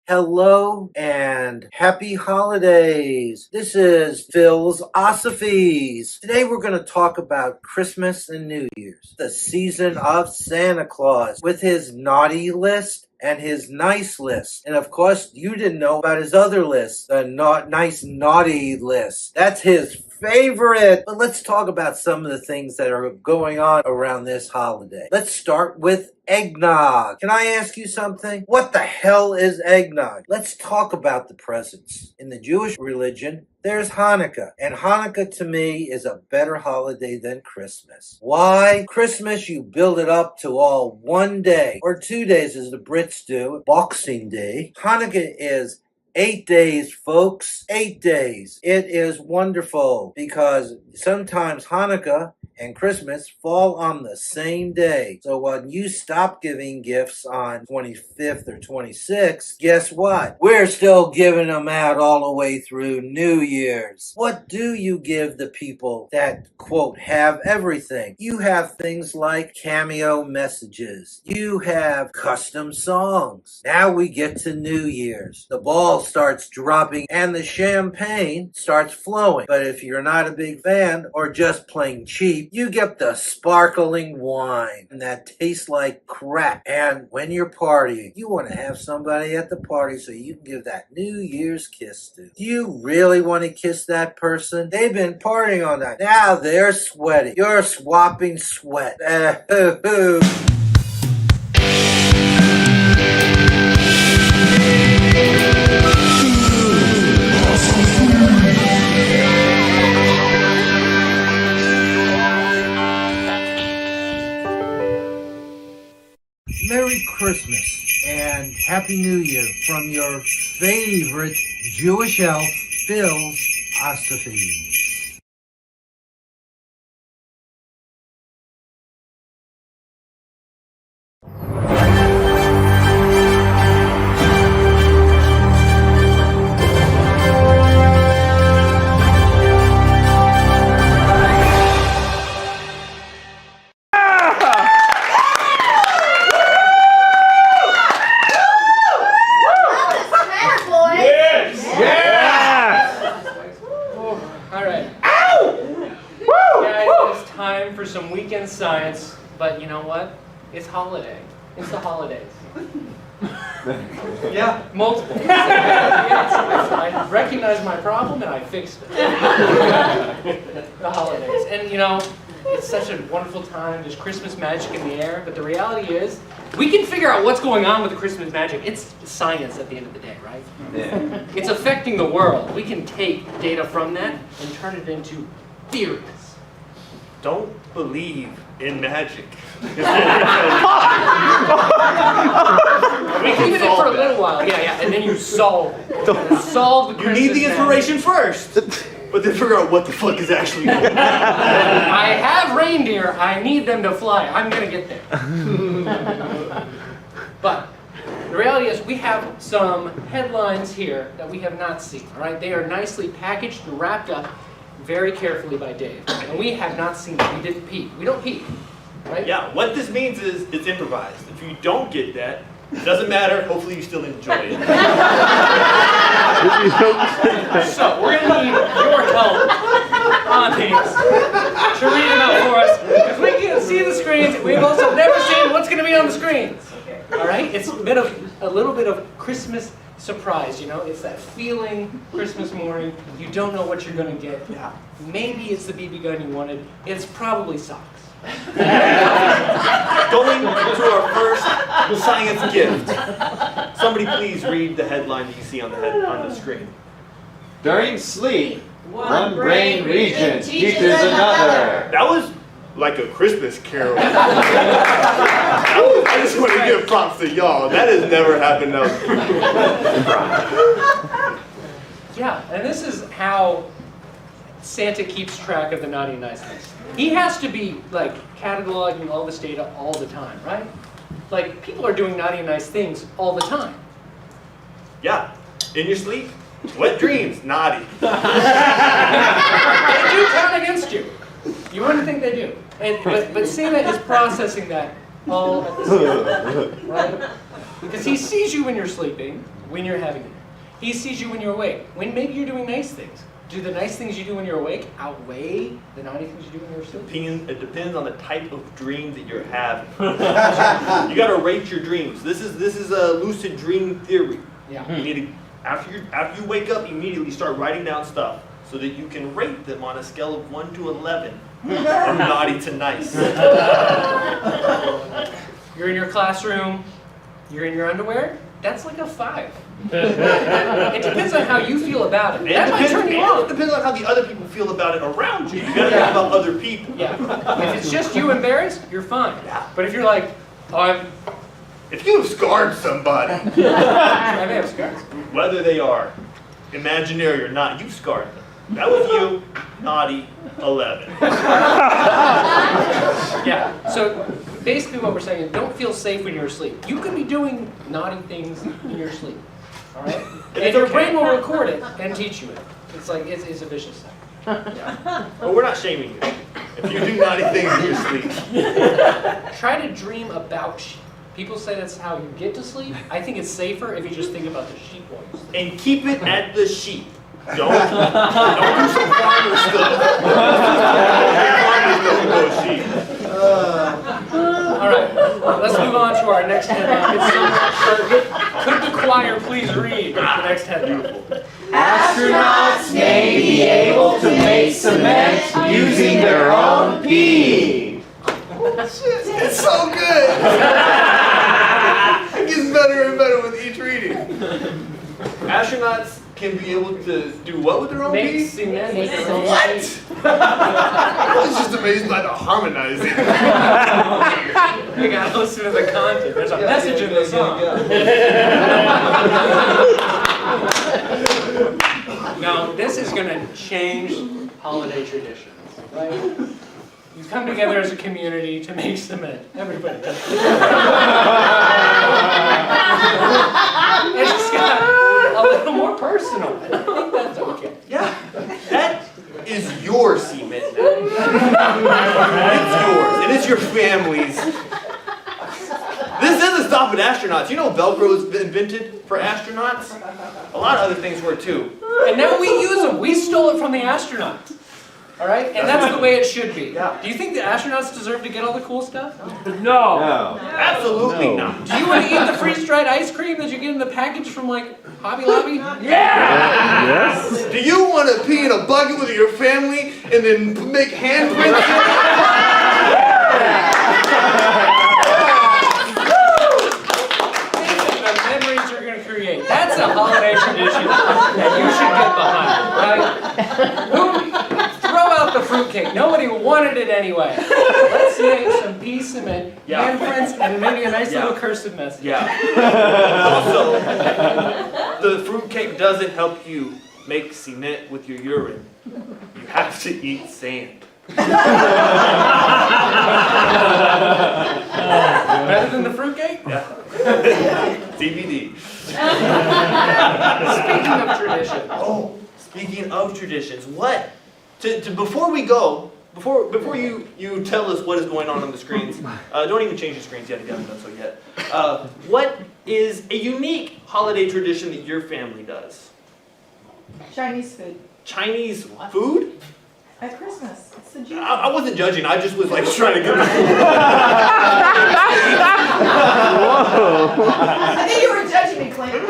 Hello and happy holidays. This is Phil's Osophies. Today we're going to talk about Christmas and New Year's, the season of Santa Claus, with his naughty list and his nice list. And of course, you didn't know about his other list, the nice naughty list. That's his favorite. But let's talk about some of the things that are going on around this holiday. Let's start with eggnog. Can I ask you something? What the hell is eggnog? Let's talk about the presents. In the Jewish religion, there's Hanukkah. And Hanukkah to me is a better holiday than Christmas. Why? Christmas, you build it up to all 1 day or 2 days as the Brits do, Boxing Day. Hanukkah is 8 days, folks. 8 days. It is wonderful because sometimes Hanukkah and Christmas fall on the same day. So when you stop giving gifts on 25th or 26th, guess what? We're still giving them out all the way through New Year's. What do you give the people that, quote, have everything? You have things like cameo messages. You have custom songs. Now we get to New Year's. The ball starts dropping and the champagne starts flowing. But if you're not a big fan or just plain cheap, you get the sparkling wine and that tastes like crap. And when you're partying, you want to have somebody at the party so you can give that New Year's kiss to. Do you really want to kiss that person? They've been partying on that. Now they're sweating. You're swapping sweat. Merry Christmas and Happy New Year from your favorite Jewish elf, Phil's Osophies. Science, but you know what? It's holiday. It's the holidays. Yeah, multiple. I recognized my problem and I fixed it. The holidays. And you know, it's such a wonderful time. There's Christmas magic in the air, but the reality is, we can figure out what's going on with the Christmas magic. It's science at the end of the day, right? Yeah. It's affecting the world. We can take data from that and turn it into theories. Don't believe in magic. We keep it for a little while, yeah, and then you solve the You need the inspiration first, but then figure out what the fuck is actually going on. I have reindeer, I need them to fly. I'm gonna get there. But the reality is we have some headlines here that we have not seen, all right? They are nicely packaged and wrapped up very carefully by Dave. And we have not seen it. We didn't peek. We don't peek, right? Yeah, what this means is it's improvised. If you don't get that, it doesn't matter. Hopefully you still enjoy it. So we're going to need your help on these to read them out for us. Because we can see the screens, we've also never seen what's going to be on the screens. All right? It's a little bit of Christmas surprise, you know? It's that feeling Christmas morning. You don't know what you're going to get. Yeah. Maybe it's the BB gun you wanted. It's probably socks. Going to our first science gift. Somebody please read the headline that you see on the screen. During sleep, one brain region teaches another. That was like a Christmas carol. I just want to give props to y'all. That has never happened to other people. Yeah, and this is how Santa keeps track of the naughty and nice things. He has to be like cataloging all this data all the time, right? Like people are doing naughty and nice things all the time. Yeah, in your sleep, wet dreams, naughty. They do count against you. You wouldn't think they do. But Santa is processing that all at the same time, right? Because he sees you when you're sleeping, when you're having it. He sees you when you're awake, when maybe you're doing nice things. Do the nice things you do when you're awake outweigh the naughty things you do when you're asleep? It depends on the type of dream that you're having. You got to rate your dreams. This is a lucid dream theory. Yeah. You need to, after you wake up, immediately start writing down stuff so that you can rate them on a scale of 1 to 11, from naughty to nice. You're in your classroom. You're in your underwear. That's like a 5. It depends on how you feel about it. That might turn you on. It depends on how the other people feel about it around you. You gotta think about other people. Yeah. If it's just you embarrassed, you're fine. But if you're like, if you've scarred somebody, I may have scars. Whether they are imaginary or not, you've scarred them. That was you, naughty 11. Yeah. So basically, what we're saying is, don't feel safe when you're asleep. You could be doing naughty things in your sleep. All right. And your brain will record it and teach you it. It's like it's a vicious cycle. Yeah. But we're not shaming you. If you do naughty things in your sleep. Try to dream about sheep. People say that's how you get to sleep. I think it's safer if you just think about the sheep while you sleep. And keep it at the sheep. Don't do some farmer stuff. Farmer stuff with those sheep. All right, let's move on to our next headline. Could the choir please read the next headline? Astronauts may be able to make cement using their own pee. It's so good! It gets better and better with each reading. Astronauts can be able to do what with their own pee? What? I was just amazed by the harmonizing. You gotta listen to the content. There's a message in the song. Now, this is gonna change holiday traditions, right? You come together as a community to make cement. Everybody does. It just got a little more personal. I think that's okay. Yeah, that is your cement now. It's yours, and it's your family's. This doesn't stop at astronauts. You know Velcro was invented for astronauts? A lot of other things were too. And now we use them. We stole it from the astronauts. All right? And that's the way it should be. Yeah. Do you think the astronauts deserve to get all the cool stuff? No. Absolutely not. Do you want to eat the freeze-dried ice cream that you get in the package from, like, Hobby Lobby? Yes. Do you want to pee in a bucket with your family and then make handprints? The memories you're going to create. That's a holiday tradition that you should get behind, right? Throw out the fruitcake. Nobody wanted it anyway. Let's make some pea cement, handprints, and maybe a nice little cursive message. Yeah. Also, the fruitcake doesn't help you make cement with your urine. You have to eat sand. Better than the fruitcake? Yeah. TBD. Speaking of tradition. Oh, speaking of traditions, what? Before we go, before you tell us what is going on the screens, don't even change the screens yet if you haven't done so yet. What is a unique holiday tradition that your family does? Chinese food. Chinese food? At Christmas. It's the Jesus. I wasn't judging. I just was like trying to get. I think you were judging me, Clinton.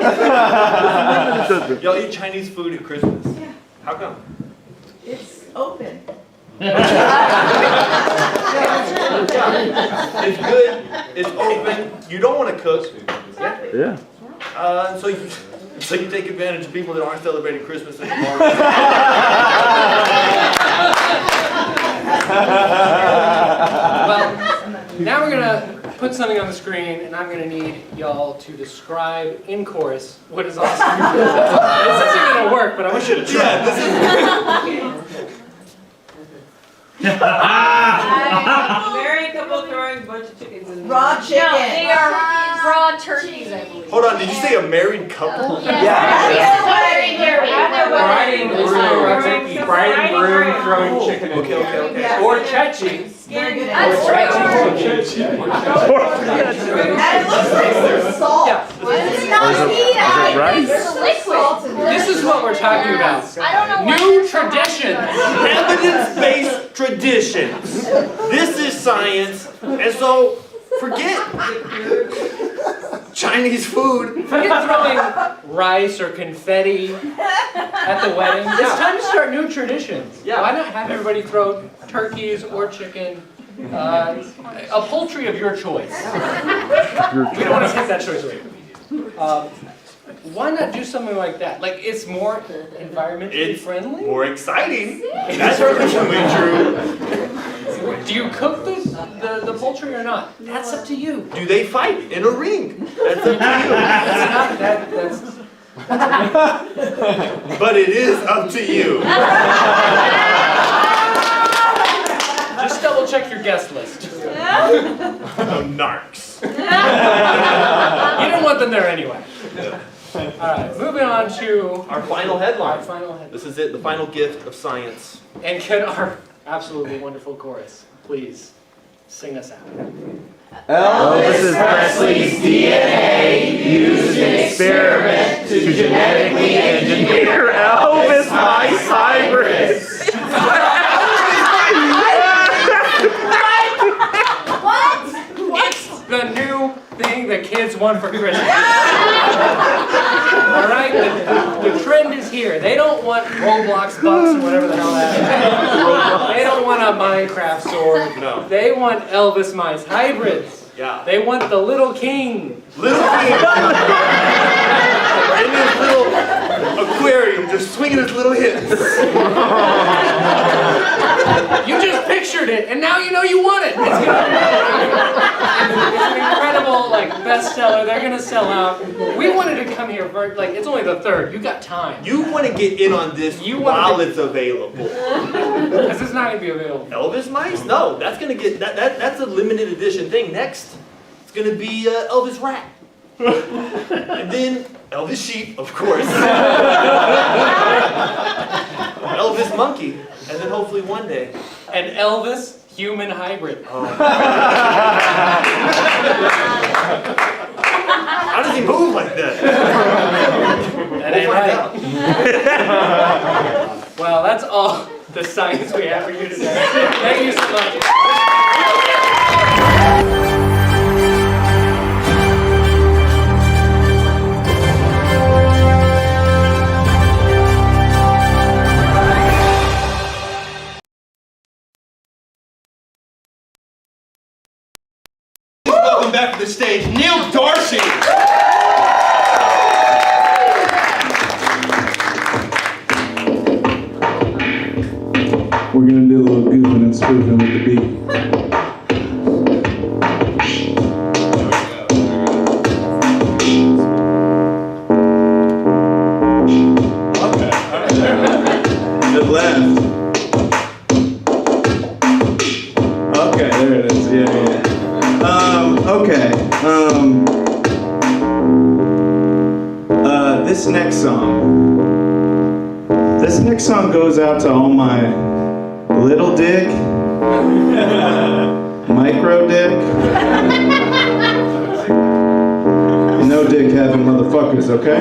Y'all eat Chinese food at Christmas? Yeah. How come? It's open. It's good. It's open. You don't want to cook. Yeah. So you take advantage of people that aren't celebrating Christmas anymore. Well, now we're gonna put something on the screen, and I'm gonna need y'all to describe in chorus what is awesome. This isn't gonna work, but I want you to try. Yeah, this Married couple throwing a bunch of chickens in Raw chicken. No, they are raw turkeys, I believe. Hold on, did you say a married couple? Bride and groom throwing chicken. Okay. Or Chechi. Very good. Or And it looks like some salt. Yeah. It's not meat, it's liquid. This is what we're talking about. I don't know what New traditions. Evidence-based traditions. This is science, and so forget Chinese food. Forget throwing rice or confetti at the wedding. It's time to start new traditions. Yeah. Why not have everybody throw turkeys or chicken, a poultry of your choice? We don't want to take that choice away from you. Why not do something like that? Like, it's more environmentally friendly? More exciting. That's certainly true. Do you cook the poultry or not? That's up to you. Do they fight in a ring? That's up to you. That's not that's But it is up to you. just double check your guest list. Oh, narcs. You don't want them there anyway. Alright, moving on to Our final headline. our final headline. This is it, the final gift of science. And get our absolutely wonderful chorus. Please sing us out. Elvis Presley's DNA used an experiment to genetically engineer Elvis mice hybrids. What? It's the new thing that kids want for Christmas. Alright? The trend is here. They don't want Roblox bucks or whatever the hell that is. They don't want a Minecraft sword. No. They want Elvis mice hybrids. Yeah. They want the little king. Little King. In his little aquarium, just swinging his little hips. You just pictured it, and now you know you want it. It's an incredible bestseller. They're gonna sell out. We wanted to come here for it's only the 3rd. You got time. You want to get in on this while it's available. Because it's not gonna be available. Elvis mice? No, that's gonna get that's a limited edition thing. Next, it's gonna be Elvis rat, and then Elvis sheep, of course. Elvis monkey, and then hopefully one day An Elvis human hybrid. How does he move like that? That ain't right. Well, that's all the science we have for you today. Thank you so much. Welcome back to the stage, Neil Dorsey. We're gonna do a little goofing and spoofing with the beat. The left. Okay, there it is. Yeah. Okay. This next song. This next song goes out to all my little dick, micro dick, no dick having motherfuckers. Okay.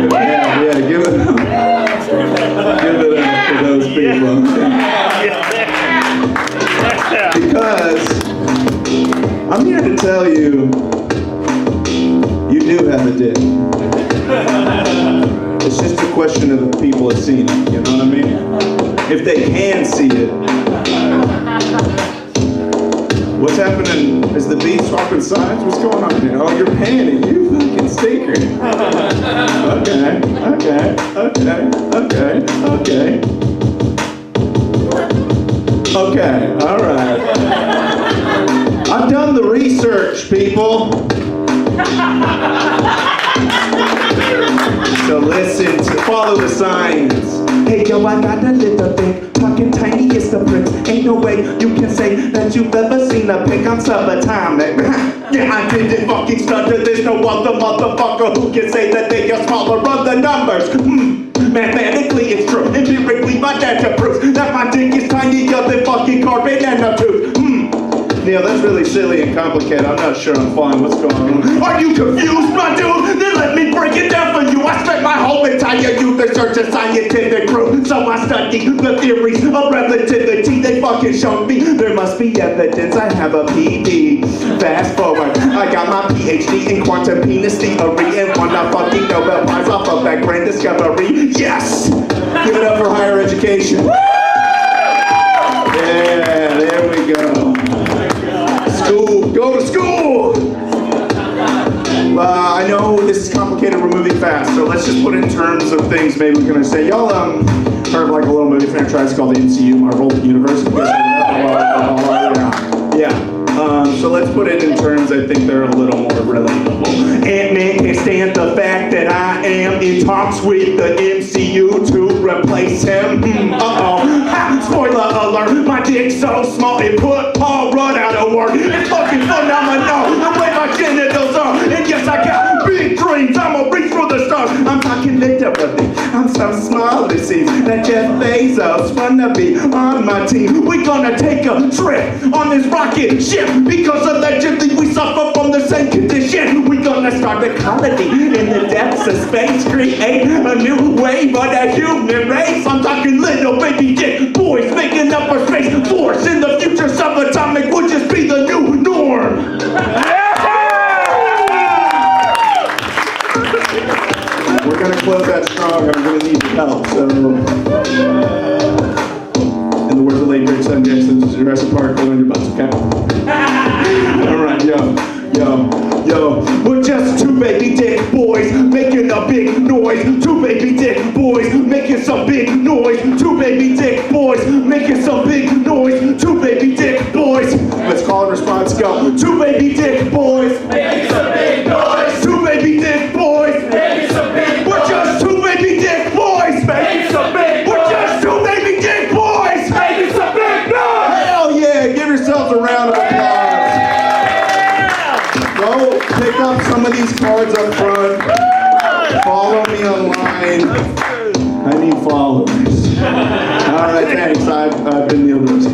Yeah. Give it up. Give it up for those people. Because I'm here to tell you, you do have a dick. It's just a question of the people have seen it, you know what I mean? If they can see it. What's happening? Is the beat swapping sides? What's going on here? Oh, you're panning, you fucking stinker. Okay, alright. I've done the research, people. So listen to, follow the signs. Hey yo, I got a little dick, talking tiny is the prince. Ain't no way you can say that you've ever seen a pic on summertime. Yeah, I didn't fucking stutter. There's no other motherfucker who can say that they are smaller on the numbers. Mathematically it's true, empirically my data proves that my dick is tinier than fucking carbon nanotubes. Neil, that's really silly and complicated. I'm not sure I'm following what's going on. Are you confused, my dude? Then let me break it down for you. I spent my whole entire youth in search of scientific proof. So I studied the theories of relativity. They fucking showed me there must be evidence. I have a PD. Fast forward, I got my PhD in quantum penis theory and won a fucking Nobel Prize off of that grand discovery. Yes! Give it up for higher education. Yeah, there we go. School, go to school! I know this is complicated, we're moving fast, so let's just put it in terms of things maybe we're gonna say. Y'all heard of like a little movie franchise called the MCU, Marvel Universe? Yeah. So let's put it in terms I think they're a little more relatable. Ant-Man can't stand the fact that I am in talks with the MCU to replace him. Spoiler alert, my dick's so small it put Paul Rudd out of work. It's fucking phenomenal the way my genitals are. And yes, I got big dreams, I'ma reach for the stars. I'm talking literally, I'm so small it seems that Jeff Bezos wanna be on my team. We gonna take a trip on this rocket ship because allegedly we suffer from the same condition. We gonna start a colony in the depths of space, create a new wave of the human race. I'm talking little baby dick boys making up a space force. In the future, subatomic will just be the new norm. We're gonna close that strong. I'm gonna need your help. So, in the words of late great Sam Jackson, Jurassic Park, go on your butts, okay? All right, yo. We're just two baby dick boys making a big noise. Two baby dick boys making some big noise. Two baby dick boys making some big noise. Two baby dick boys. Let's call and response, go. Two baby dick boys making some big noise. Two baby dick boys making some big noise. We're just two baby dick boys making some big noise. We're just two baby dick boys making some big noise. Hell yeah, give yourselves a round of applause. Go pick up some of these cards up front. Follow me online. I need followers. All right, thanks. I've been Neil Dorsey.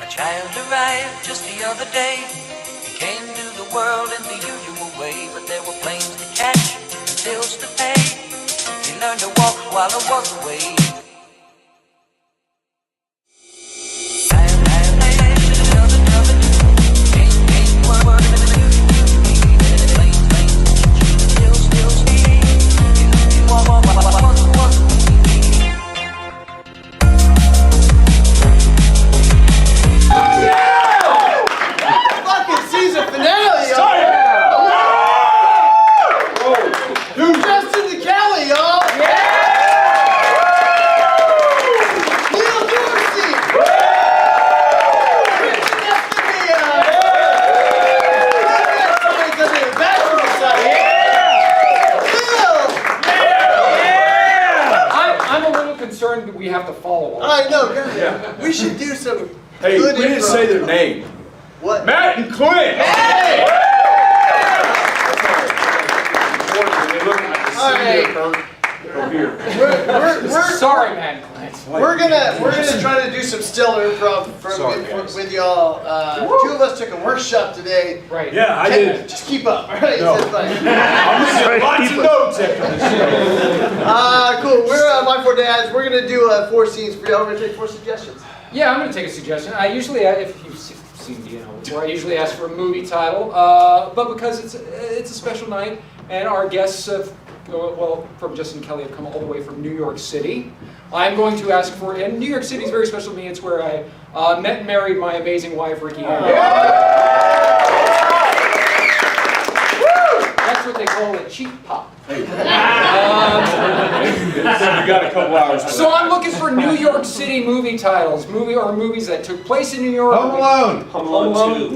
Child arrived just the other day. He came to the world in the usual way, but there were planes to catch and bills to pay. He learned to walk while I was away. concerned that we have to follow. I know, guys. Yeah. We should do some Hey, good we didn't improv. say their name. What? Matt and Clint. Hey! All right. From here. We're sorry, man. We're gonna try to do some stellar improv with y'all. Two of us took a workshop today. Right. Yeah, I did. Just keep up. All right. No. It's fine. I'm gonna get lots of notes after this show. Cool. We're My Four Dads. We're gonna do 4 scenes for y'all. We're gonna take 4 suggestions. Yeah, I'm going to take a suggestion. I usually, if you've seen DNO before, I usually ask for a movie title. But because it's a special night, and our guests from Justin Kelly have come all the way from New York City, I'm going to ask for, and New York City is very special to me. It's where I met and married my amazing wife, Ricky Ann. That's what they call a cheap pop. You got a couple hours. So I'm looking for New York City movie titles, movies that took place in New York. Home Alone. Home Alone. 2.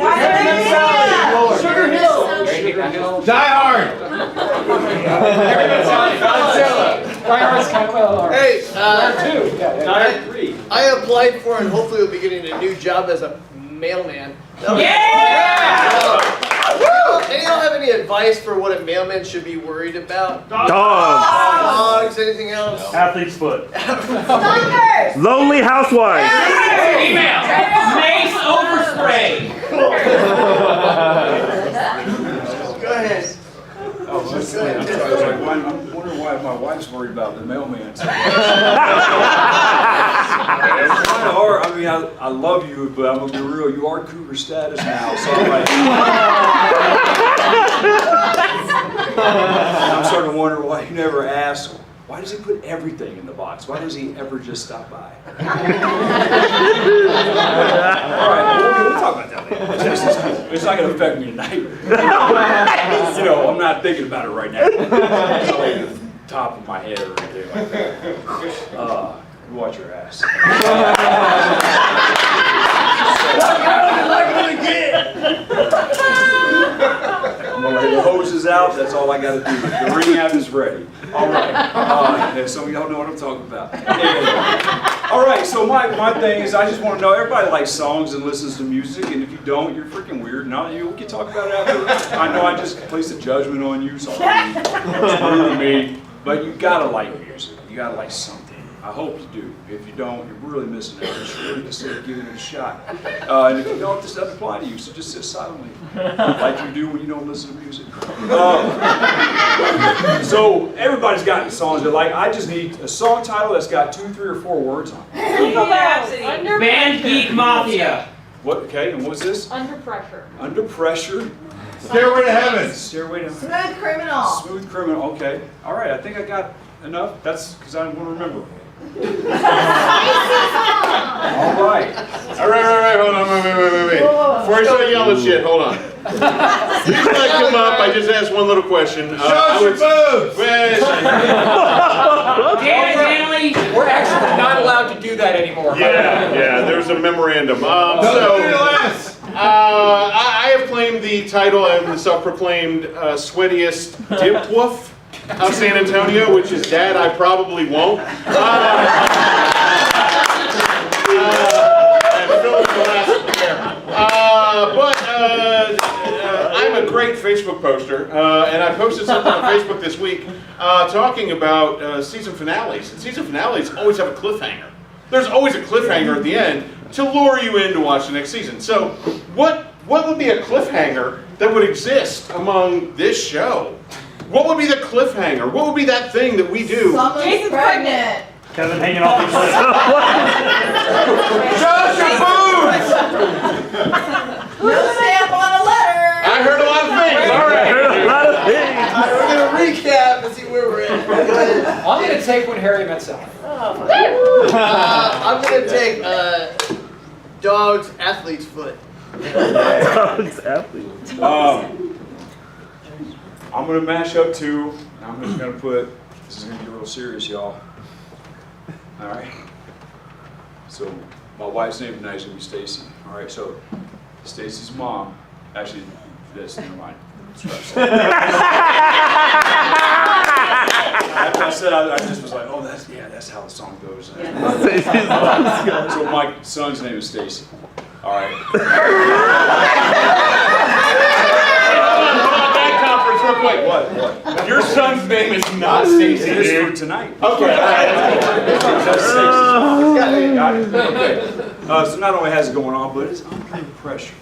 Sugar Hill. Die Hard. Die Hard's kind of well. Hey, Die Hard 3. I applied for and hopefully will be getting a new job as a mailman. Any y'all have any advice for what a mailman should be worried about? Dogs. Anything else? Athlete's foot. Stalkers. Lonely housewife. Email. Mace overspray. Go ahead. I'm wondering why my wife's worried about the mailman. It's kind of hard. I mean, I love you, but I'm gonna be real. You are cougar status now, so I'm like, I'm starting to wonder why you never ask. Why does he put everything in the box? Why does he ever just stop by? All right, we'll talk about that later. It's not going to affect me tonight. You know, I'm not thinking about it right now. It's not like the top of my head or anything like that. You watch your ass. I'm going to lay the hoses out. That's all I got to do. The ring out is ready. All right. Some of y'all know what I'm talking about. All right, so my thing is I just want to know, everybody likes songs and listens to music, and if you don't, you're freaking weird. Now we can talk about it after. I know I just placed a judgment on you, so it's rude to me, but you gotta like music. You gotta like something. I hope you do. If you don't, you're really missing out. You should really consider giving it a shot. And if you don't, this doesn't apply to you, so just sit silently, like you do when you don't listen to music. So everybody's got songs they like. I just need a song title that's got 2, 3, or 4 words on it. Band Geek Mafia. What? Okay, and what's this? Under Pressure. Under Pressure. Stairway to Heaven. Stairway to Heaven. Smooth Criminal. Smooth Criminal. Okay. All right. I think I got enough. That's because I want to remember. All right. All right. Hold on. Wait. Before I start yelling shit, hold on. Usually I come up, I just ask one little question. Show us your boobs. We're actually not allowed to do that anymore. Yeah, there's a memorandum. I have claimed the title of the self-proclaimed sweatiest dipwoof of San Antonio, which is Dad, I probably won't. I'm a great Facebook poster, and I posted something on Facebook this week talking about season finales. And season finales always have a cliffhanger. There's always a cliffhanger at the end to lure you in to watch the next season. So what would be a cliffhanger that would exist among this show? What would be the cliffhanger? What would be that thing that we do? Someone's pregnant. Kevin hanging off his list. Show your boobs! No stamp on a letter. I heard a lot of things. All right. We're gonna recap and see where we're at. I'm gonna take When Harry Met Sally. I'm gonna take Dog's Athlete's Foot. Dog's Athlete. I'm going to mash up 2. I'm just going to put, this is going to get real serious, y'all. All right. So my wife's name tonight is going to be Stacy. All right, so Stacy's mom, actually, this, never mind. After I said, I just was like, oh, that's That's how the song goes. Stacy's So my son's name is Stacy. All right. That conference real quick. What? Your son's name is not Stacy. It is for tonight. Okay. All right. That's Stacy. Got it. Got it. Okay. So not only has it going on, but it's under pressure.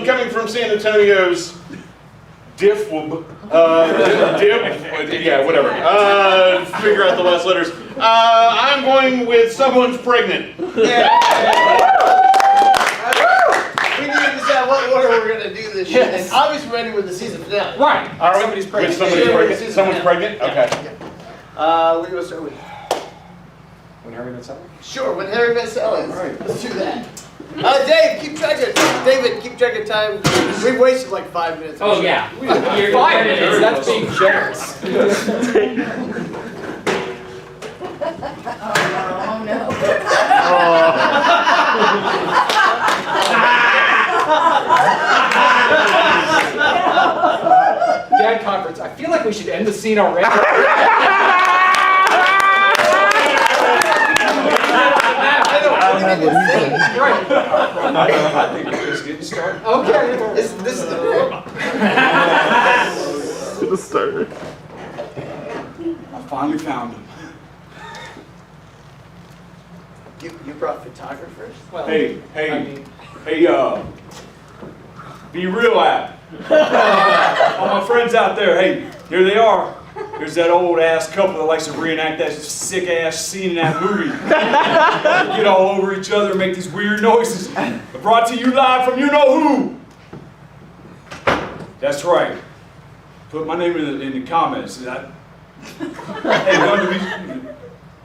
Coming from San Antonio's Diffwub, yeah, whatever. Figure out the last letters. I'm going with someone's pregnant. Yeah. We need to decide what order we're going to do this shit. And obviously we're ending with the season finale. Right. Are we? Somebody's pregnant. With somebody's pregnant? Someone's pregnant? Okay. What do you want to start with? When Harry Met Sally? Sure, when Harry Met Sally. Let's do that. Dave, keep track of David, keep track of time. We've wasted like 5 minutes. Oh, yeah. 5 minutes, that's being generous. Oh no. Dad conference, I feel like we should end the scene already. I think we're just getting started. Okay, this is the Just started. I finally found him. You brought photographers? Well, Hey, I mean, be real happy. All my friends out there, hey, here they are. There's that old ass couple that likes to reenact that sick ass scene in that movie. They get all over each other and make these weird noises. Brought to you live from you know who. That's right. Put my name in the comments. Hey,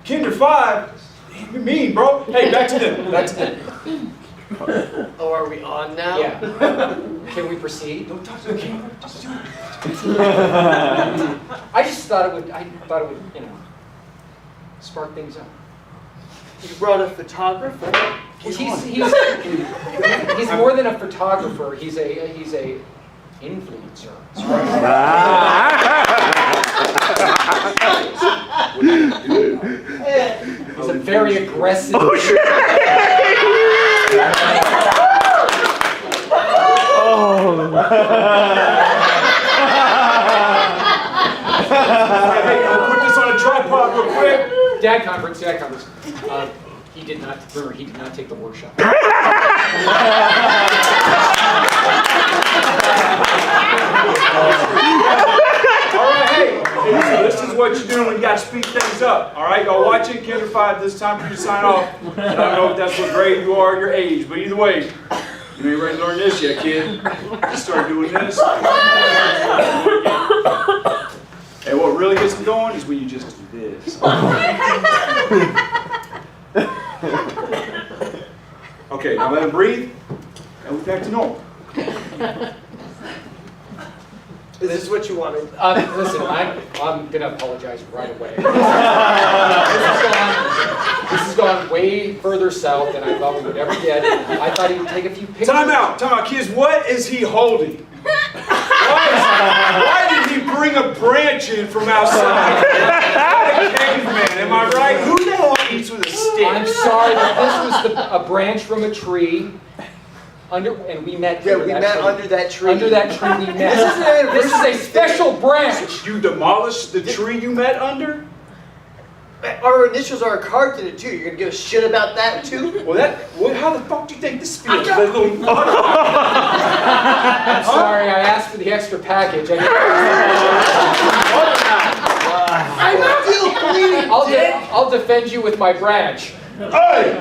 Kinder 5? You mean, bro? Hey, back to them. Back to them. Oh, are we on now? yeah. Can we proceed? Don't talk to the camera. Just do it. I just thought it would, you know, spark things up. You brought a photographer? He's more than a photographer. He's a influencer. He's a very aggressive. Oh shit! Hey, I'll put this on a tripod real quick. Dad conference. He did not take the workshop. Alright, hey, so this is what you do when you gotta speed things up. Alright, y'all watching Kinder 5, this time for you to sign off. I don't know if that's what grade you are or your age, but either way, you ain't ready to learn this yet, kid. Just start doing this. And what really gets them going is when you just do this. Okay, now let him breathe, and we're back to normal. Is this what you wanted? Listen, I'm gonna apologize right away. This has gone way further south than I thought we would ever get. I thought he would take a few pictures. Time out, kids. What is he holding? Why did he bring a branch in from outside? What a caveman, am I right? Who the hell eats with a stick? I'm sorry, but this was a branch from a tree. And we met. Yeah, we met under that tree. Under that tree we met. This is a special branch. You demolished the tree you met under? Our initials are carved in it too. You're gonna give a shit about that too? Well, how the fuck do you think this feels? I'm sorry, I asked for the extra package. I'm still bleeding. I'll defend you with my branch. Hey!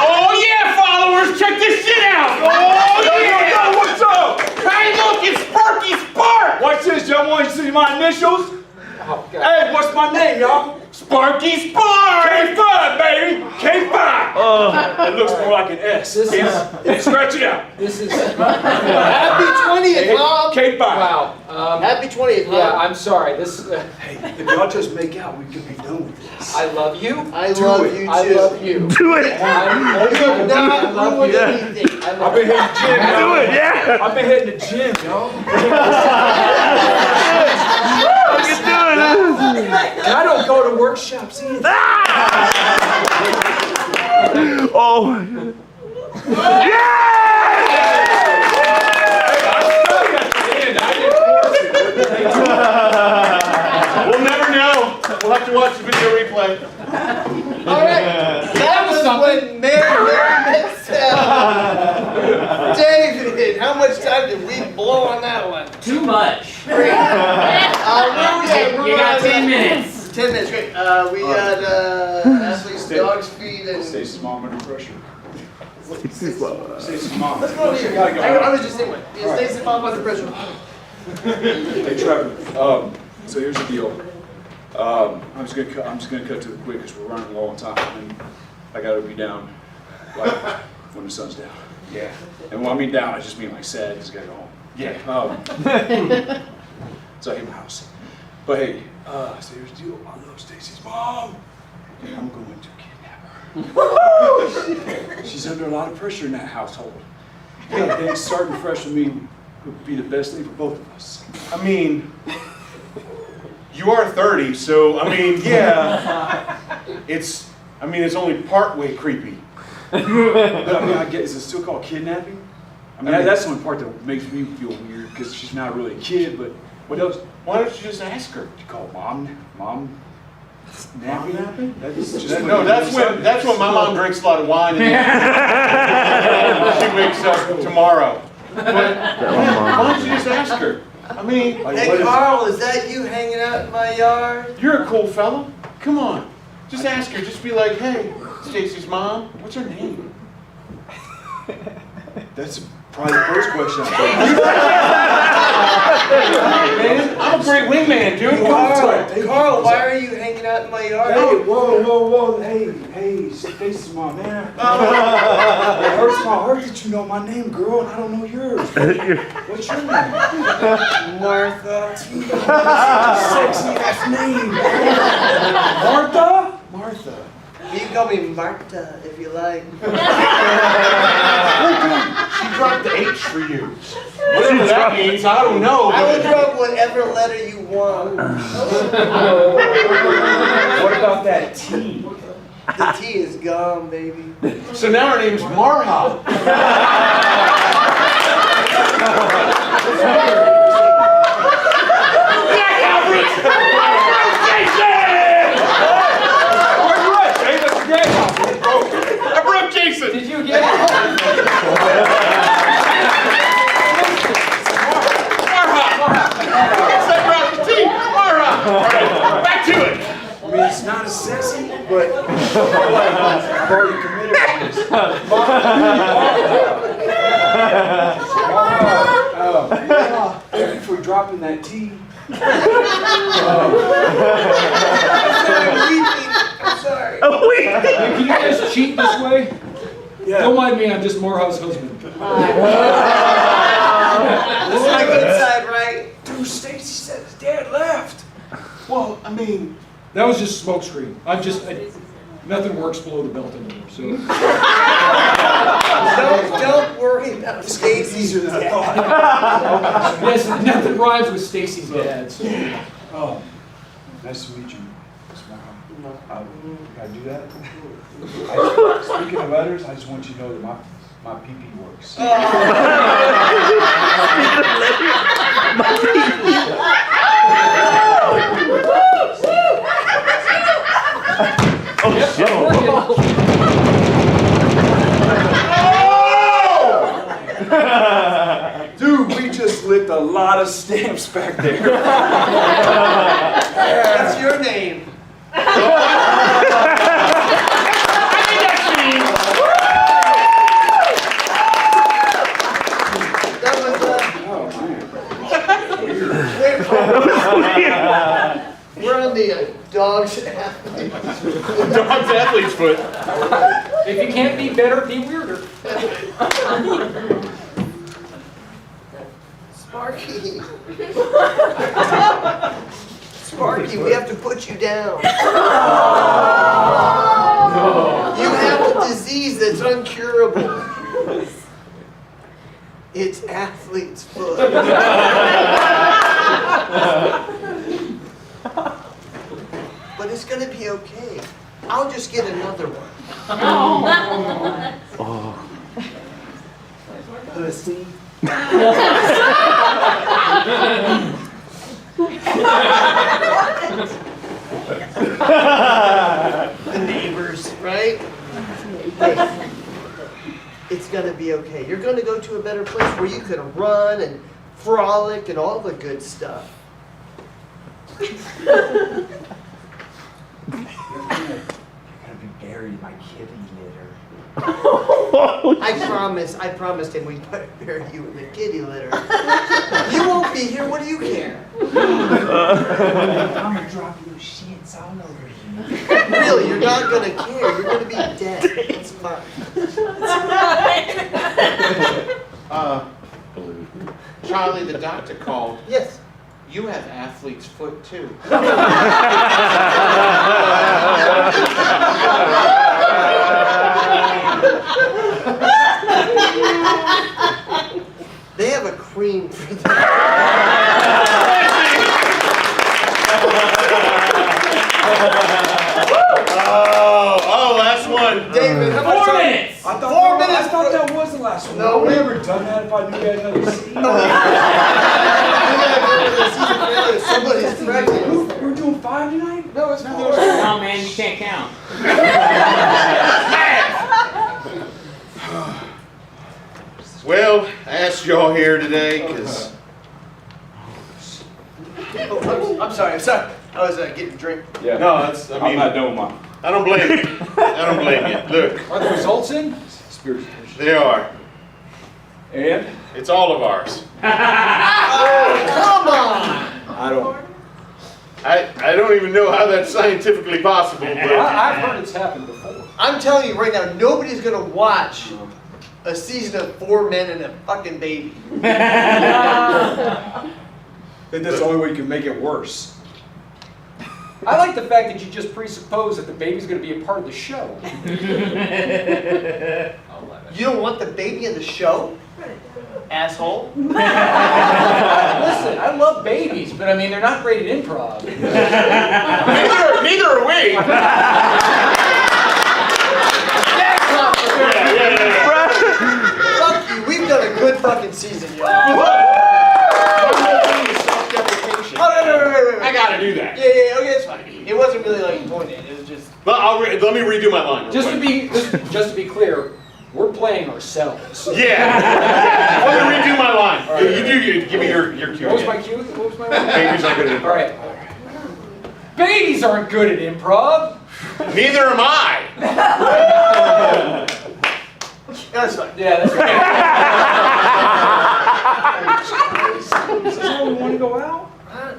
Oh yeah, followers, check this shit out! Oh yeah! Yo, what's up? Hey, look, it's Sparky Spark! Watch this, y'all want to see my initials? Oh, God. Hey, what's my name, y'all? Sparky Spark! K5, baby! K5! It looks more like an S. Stretch it out. This is Happy 20th, Mom! K5. wow. Happy 20th, Yeah, Mom. I'm sorry. This. Hey, if y'all just make out, we could be done with this. I love you. I love you too. I love you. Do it. You not ruin you. anything. I've been hitting the gym, Do y'all. it, yeah. I've been hitting the gym, y'all. You can do it. And I don't go to workshops either. Oh. We'll never know. We'll have to watch the video replay. All right. That was when Mary met Sally. David, how much time did we blow on that one? Too much. Great. Where we at? You got 10 minutes. 10 minutes, great. We got Ashley's dog's feet and... Stacy's mom under pressure. Stacy's mom. Stacy's mom. Let's go here. Gotta go. I was just thinking, yeah, Stacy's mom under pressure. Hey Trevor, so here's the deal. I'm just gonna cut to the quick because we're running low on time, and I gotta be down like when the sun's down. Yeah. And when I mean down, I just mean like sad because I gotta go home. Yeah. So I hate my house. But hey, so here's the deal. I love Stacy's mom. And I'm going to kidnap her. She's under a lot of pressure in that household. And I think starting fresh with me would be the best thing for both of us. I mean, you are 30, so I mean, yeah, it's only partway creepy. But I mean, I guess, is it still called kidnapping? I mean, that's the only part that makes me feel weird because she's not really a kid, but what else? Why don't you just ask her? You call it mom napping? That's just that's when my mom drinks a lot of wine and she wakes up tomorrow. But why don't you just ask her? I mean, Hey Carl, is that you hanging out in my yard? You're a cool fella. Come on. Just ask her. Just be like, hey, Stacy's mom, what's her name? That's probably the first question. Man, I'm a great wingman, dude. Carl, why are you hanging out in my yard? Hey, whoa. Hey, Stacy's mom, man. First of all, I heard that you know my name, girl, and I don't know yours. What's your name? Martha. Sexy ass name. Martha? Martha. You can call me Marta if you like. She dropped the H for you. Whatever that means, I don't know. I will drop whatever letter you want. What about that T? The T is gone, baby. So now her name's Marha. I broke Jason. Did you get it? Back to it. I mean, it's not as sexy, but I've already committed on this. If we're dropping that T. I'm sorry. Can you guys cheat this way? Yeah. Don't mind me, I'm just Marha's husband. This is my good side, right? Dude, Stacy said his dad left. Well, I mean, That was just smoke screen. Nothing works below the belt anymore. So Don't worry about Stacy's dad. yes, nothing rhymes with Stacy's dad. So. oh, nice to meet you. Can I do that? Speaking of letters, I just want you to know that my PP works. Dude, we just licked a lot of stamps back there. What's your name? We're on the dog's athlete's Dog's athlete's foot. If you can't be better, be weirder. Sparky. Sparky, we have to put you down. You have a disease that's uncurable. It's athlete's foot. But it's gonna be okay. I'll just get another one. Oh. Pussy. The neighbors, right? Hey, it's gonna be okay. You're gonna go to a better place where you can run and frolic and all the good stuff. You're gonna be buried in my kitty litter. I promised him we'd bury you in the kitty litter. You won't be here, what do you care? I'm gonna drop your shits all over you. Really, you're not gonna care. You're gonna be dead. It's fine. Charlie, the doctor called. Yes. You have athlete's foot too. They have a cream for that. Oh, last one. David, how much 4 time? minutes. I thought, 4 minutes. I thought that was the last one. No, I would never done that if I knew that another scene. Somebody's pregnant. We're doing 5 tonight? No, it's 4. No, man, you can't count. Well, I asked y'all here today because Oh, I'm sorry. I was getting a drink. Yeah. no, that's I'm not doing mine. I don't blame you. I don't blame you. Look, Are the results in? Spiritual. they are. And? It's all of ours. Oh, come on! I don't. I don't even know how that's scientifically possible, but I've heard it's happened before. I'm telling you right now, nobody's gonna watch a season of 4 men and a fucking baby. I think that's the only way you can make it worse. I like the fact that you just presuppose that the baby's going to be a part of the show. You don't want the baby in the show? Asshole. Listen, I love babies, but I mean, they're not great at improv. neither are we. Fuck you, we've done a good fucking season, y'all. Self-deprecation. Oh, wait. I gotta do that. Yeah, okay, it's fine. It wasn't really like pointed, it was just... But let me redo my line. Just to be clear, we're playing ourselves. Yeah. Let me redo my line. Right. You give me your cue. What was my cue? What was my line? Babies aren't good at improv. All right. Babies aren't good at improv. Neither am I. That's fine. Yeah, that's right. Is this how we want to go out?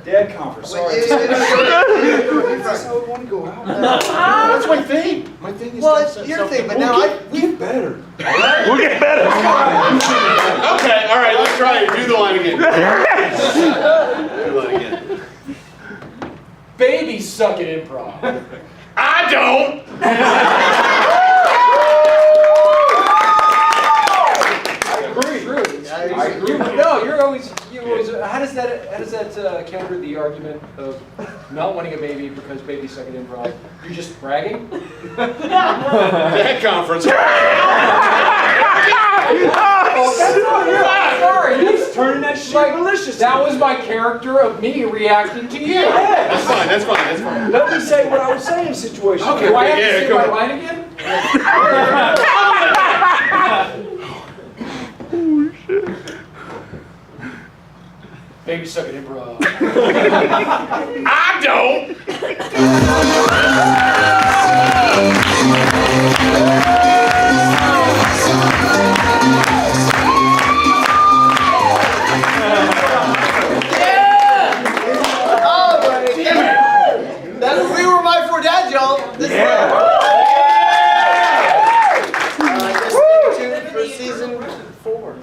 Dad conference. Sorry. Is this how we want to go out? That's my thing. My thing is. Well, it's your thing, but now we get better. We'll get better. Okay, all right. Let's try it. Do the line again. Do the line again. Babies suck at improv. I don't. I agree. No, you always. How does that counter the argument of not wanting a baby because babies suck at improv? You're just bragging. That conference. Sorry, he's turning that shit malicious. That was my character of me reacting to you. That's fine. That's fine. That's fine. Let me say what I was saying in situation. Okay, do I have to say my line again? Oh shit. Baby suck at improv. I don't. All right. We were my 4 dads, y'all. This stay tuned for season 4.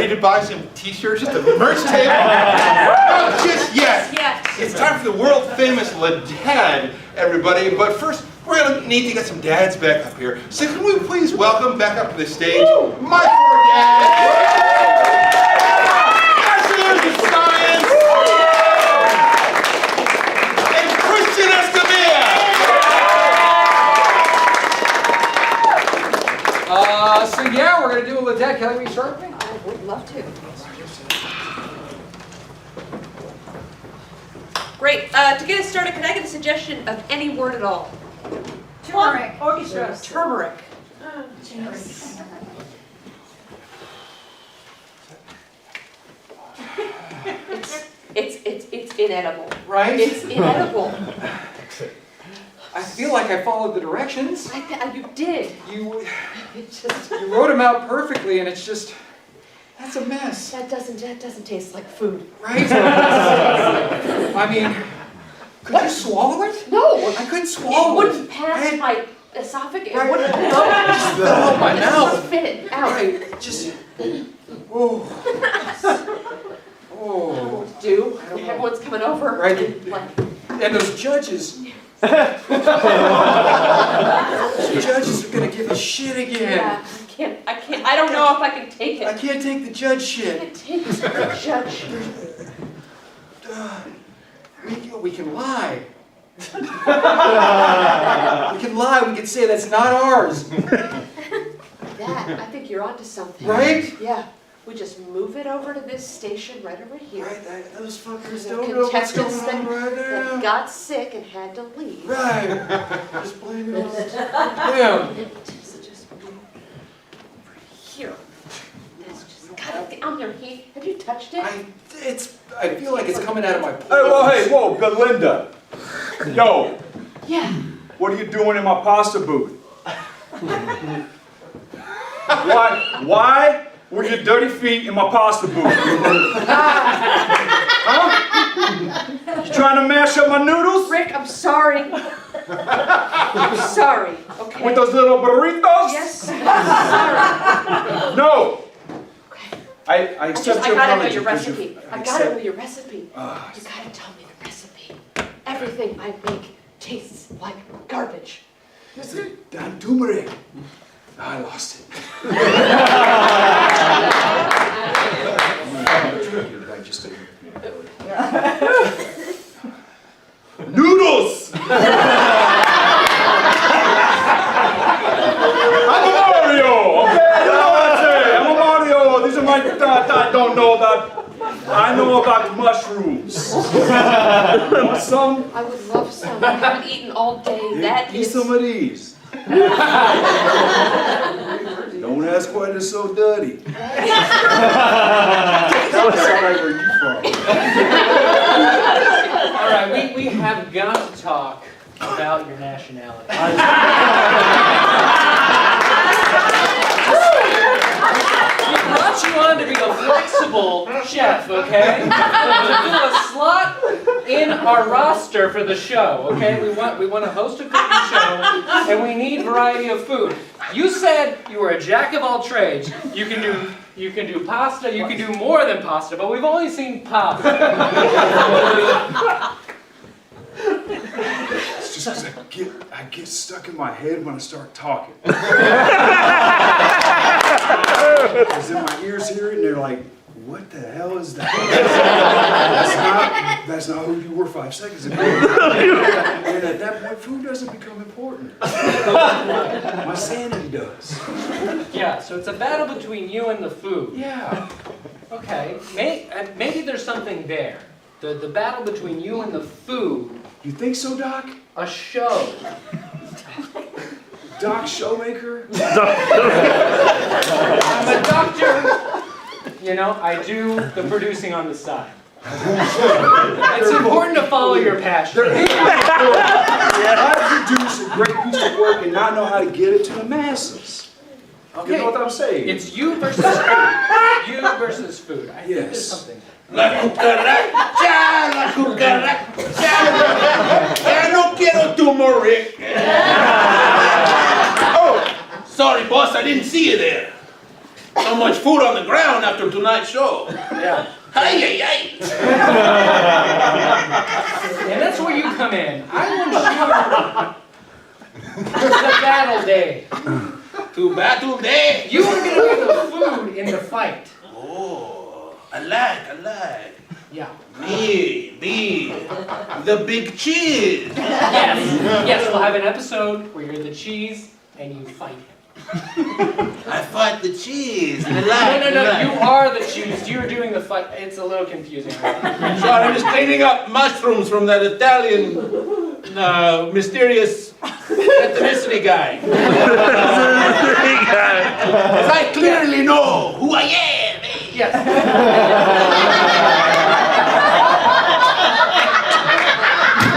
ready to buy some t-shirts at the merch table? Not just yet. Yes. It's time for the world famous La Dad, everybody. But first, we're going to need to get some dads back up here. So can we please welcome back up to the stage my four dads. Bachelors of Science. And Christian Escamilla. So yeah, we're gonna do a La Dad. Kelly, will you start with me? I would love to. Great. To get us started, can I get a suggestion of any word at all? Turmeric. Orchestra. Turmeric. It's inedible. Right? It's inedible. I feel like I followed the directions. You did. You wrote them out perfectly, and it's just, that's a mess. That doesn't taste like food. Right? I mean, could you swallow it? No. I couldn't swallow it. Wouldn't pass my esophagus. Right. It wouldn't go. Just fell out my mouth. Spit it out. Right. Just. Oh. Oh. Do? Everyone's coming over. Right. And those judges. Those judges are gonna give us shit again. Yeah. I can't. I don't know if I can take it. I can't take the judge shit. I can't take the judge. We can lie. We can lie. We can say that's not ours. That, I think you're onto something. Right? Yeah. We just move it over to this station right over here. Right, those fuckers The don't know what's going contestants on right that now. got sick and had to leave. Right. Just blame it on them. Just move over here. That's just, God, on your heat. Have you touched it? I feel like it's coming out of my pores. Hey, whoa, Belinda. Yo. Yeah. What are you doing in my pasta booth? Why were your dirty feet in my pasta booth? Huh? You trying to mash up my noodles? Rick, I'm sorry. I'm sorry, okay? With those little burritos? Yes, sorry. No. I accept your I gotta know apology. your recipe. I gotta know your recipe. You Ah. gotta tell me the recipe. Everything I make tastes like garbage. Is it damn turmeric? I lost it. Noodles! I'm a Mario, okay? You know what I'm saying? I'm a Mario. These are my, I don't know that. I know about mushrooms. Want some? I would love some. I haven't eaten all day. That Eat is... some of these. Don't ask why they're so dirty. That was like where you from. All right, we have got to talk about your nationality. We brought you on to be a flexible chef, okay? To fill a slot in our roster for the show, okay? We want to host a cooking show, and we need variety of food. You said you were a jack of all trades. You can do pasta. You can do more than pasta, but we've only seen pasta. It's just because I get stuck in my head when I start talking. Because in my ears hear it and they're like, what the hell is that? That's not who you were 5 seconds ago. And at that point, food doesn't become important. My sanity does. Yeah, so it's a battle between you and the food. Yeah. Okay, maybe there's something there. The battle between you and the food. You think so, Doc? A show. Doc Showmaker? I'm a doctor. You know, I do the producing on the side. It's important to follow your passion. How to produce a great piece of work and not know how to get it to the masses. Okay. You know what I'm saying? It's you versus food. You versus food. I think there's something. La cucaracha, la cucaracha. Ya no quiero turmeric. Oh, sorry, boss, I didn't see you there. So much food on the ground after tonight's show. Yeah. Ay, ay, And that's where you come in. I want you to battle day. To battle day? You are going to be the food in the fight. Oh, I like. Yeah. Me, the big cheese. Yes, we'll have an episode where you're the cheese and you fight him. I fight the cheese. I No, you are the cheese. You're doing the fight. It's a little confusing. Sorry, I'm just cleaning up mushrooms from that Italian, mysterious ethnicity guy. As I clearly know who I am. Yes.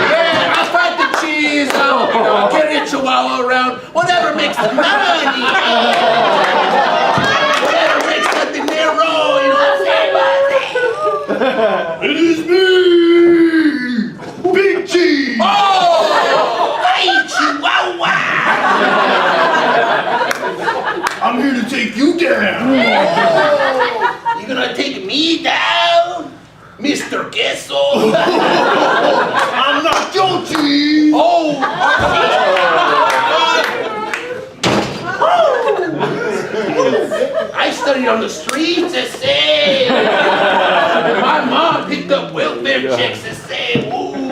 Yeah, I'll fight the cheese. I'll carry a chihuahua around. Whatever makes the money. Whatever makes the dinero. You know what I'm saying? It is me, Big Cheese. Oh, hi, Chihuahua. I'm here to take you down. Oh, you gonna take me down, Mr. Queso? I'm not your cheese. Oh. I studied on the streets, I say. My mom picked up welfare checks, I say. Ooh.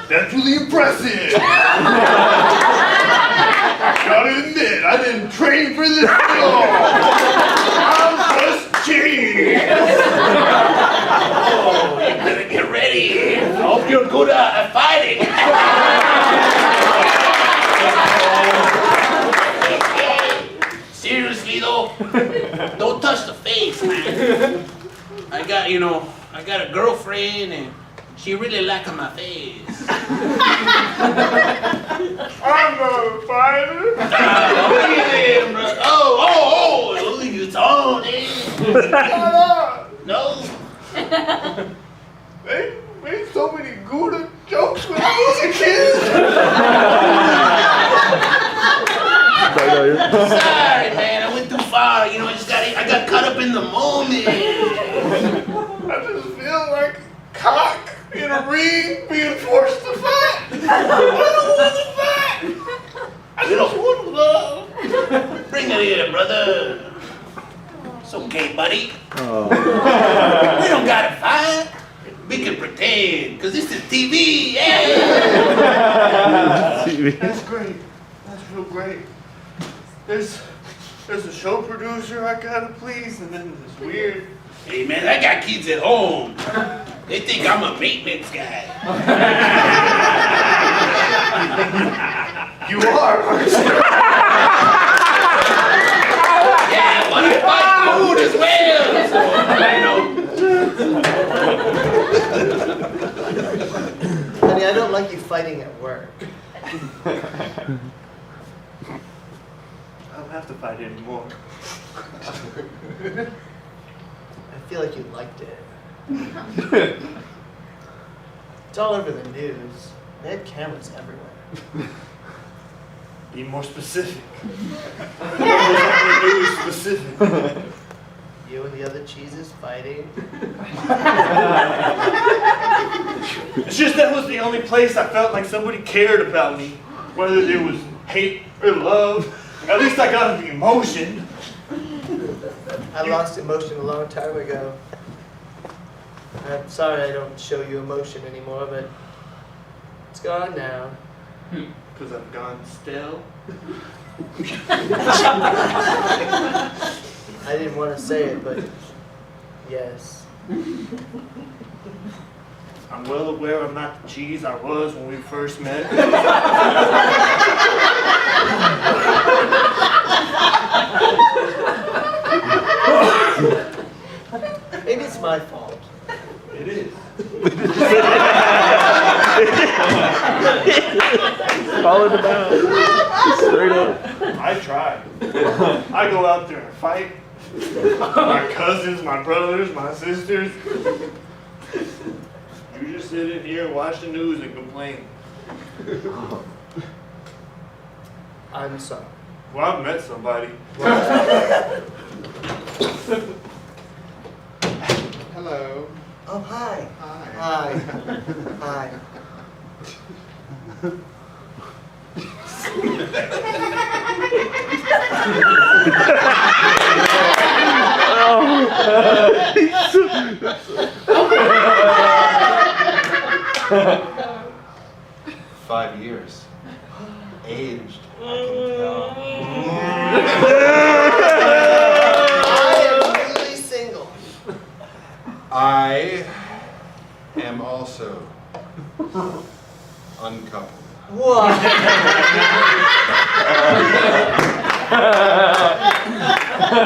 That's really impressive. Gotta admit, I didn't train for this at all. I'm just cheese. Oh, you better get ready. I hope you're good at fighting. Seriously though, don't touch the face, man. I got a girlfriend and she really liking my face. I'm not a fighter. Oh, you told me. No. They made so many Gouda jokes when I was a kid. Sorry, man, I went too far. You know, I got caught up in the moment. I just feel like a cock in a ring being forced to fight. I don't want to fight. I just want to love. Bring it here, brother. It's okay, buddy. Oh. We don't gotta fight. We can pretend, because this is TV. Yeah. That's great. That's real great. There's a show producer I gotta please, and then this weird. Hey, man, I got kids at home. They think I'm a maintenance guy. You are, aren't you? Yeah, but I fight food as well. So, Honey, I don't like you fighting at work. I don't have to fight anymore. I feel like you liked it. It's all over the news. They had cameras everywhere. Be more specific. Be specific. You and the other cheeses fighting. It's just that was the only place I felt like somebody cared about me. Whether there was hate or love, at least I got the emotion. I lost emotion a long time ago. I'm sorry I don't show you emotion anymore, but it's gone now. Because I've gone stale. I didn't want to say it, but yes. I'm well aware I'm not the cheese I was when we first met. Maybe it's my fault. It is. Follow the bounds. Straight up. I try. I go out there and fight. My cousins, my brothers, my sisters. You just sit in here and watch the news and complain. I'm sorry. Well, I've met somebody. Hello. Oh, hi. Hi. Hi. Hi. 5 years. Aged, I can tell. I am newly single. I am also uncoupled. What?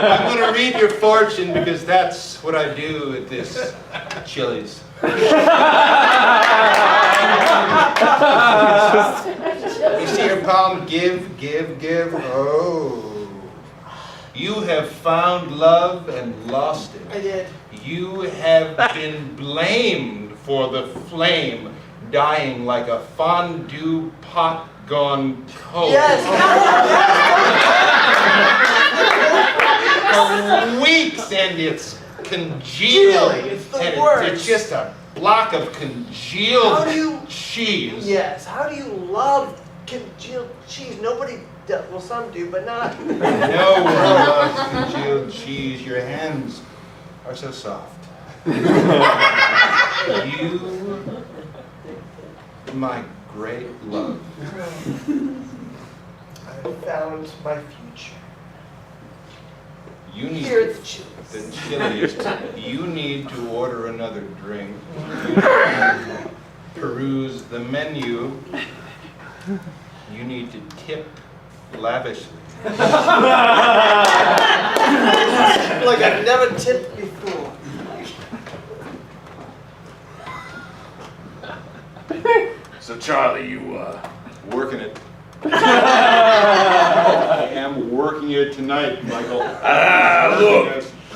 I'm going to read your fortune because that's what I do at this Chili's. You see your palm? Give, give, give. Oh. You have found love and lost it. I did. You have been blamed for the flame dying like a fondue pot gone cold. Yes. For weeks, and it's congealed. It's the and worst. It's just a block of congealed How do you- cheese. Yes. How do you love congealed cheese? Nobody does. Well, some do, but not. No one loves congealed cheese. Your hands are so soft. You, my great love. I found my future. You need Here at the Chili's. The Chili's. You need to order another drink. Peruse the menu. You need to tip lavishly. Like I've never tipped before. So Charlie, you Working it. I am working it tonight, Michael.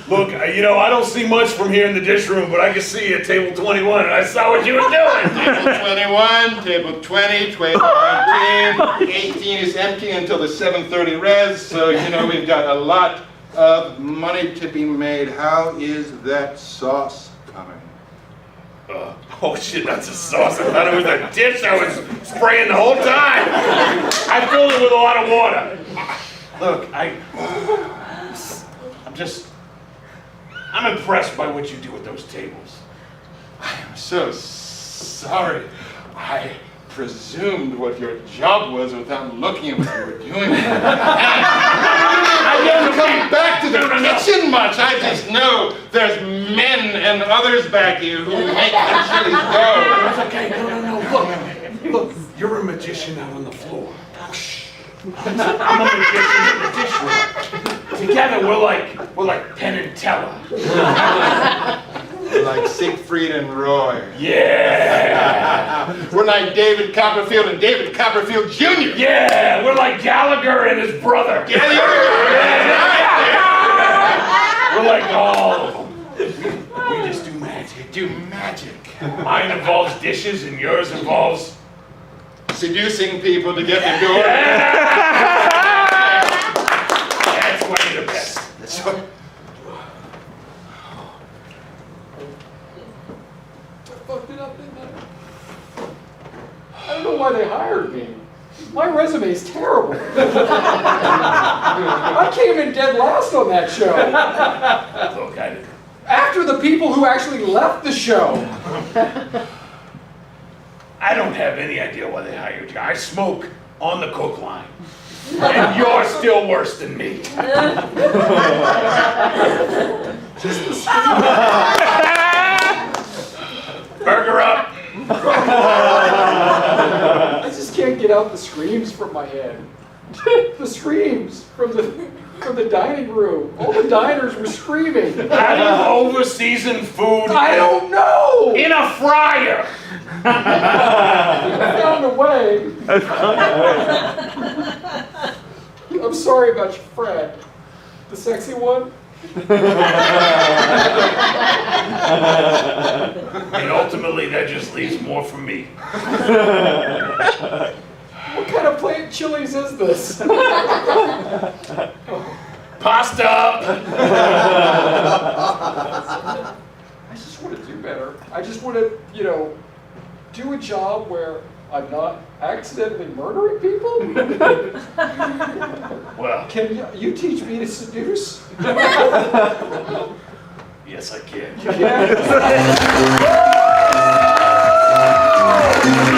Look, you know, I don't see much from here in the dish room, but I can see you at table 21, and I saw what you were doing. Table 21, table 20, table 19, 18 is empty until the 7:30 res, so you know we've got a lot of money to be made. How is that sauce coming? Oh shit, that's a sauce. I thought it was a dish I was spraying the whole time. I filled it with a lot of water. Look, I'm impressed by what you do with those tables. I'm so sorry. I presumed what your job was without looking at what you were doing. I don't come back to the kitchen much. I just know there's men and others back here who make the chilies go. It's okay, no. Look, you're a magician out on the floor. I'm a magician in the dish room. Together, we're like Penn and Teller. Like Siegfried and Roy. Yeah. We're like David Copperfield and David Copperfield Jr. Yeah, we're like Gallagher and his brother. We're like all of them. We just do magic. Do magic. Mine involves dishes and yours involves seducing people to get the door. That's why you're the best. So, Fucked it up, didn't I don't know why they hired me. My resume is terrible. I came in dead last on that show. Look, After the people who actually left the show. I don't have any idea why they hired you. I smoke on the coke line. And you're still worse than me. Just the Burger up. I just can't get out the screams from my head. The screams from the dining room. All the diners were screaming. How do you over-season food? I don't know. In a fryer. I found a way. I'm sorry about your friend. The sexy one? And ultimately, that just leaves more for me. What kind of plant chilies is this? Pasta! I just want to do better. I just want to, do a job where I'm not accidentally murdering people. Well, Can you teach me to seduce? yes, I can. You can?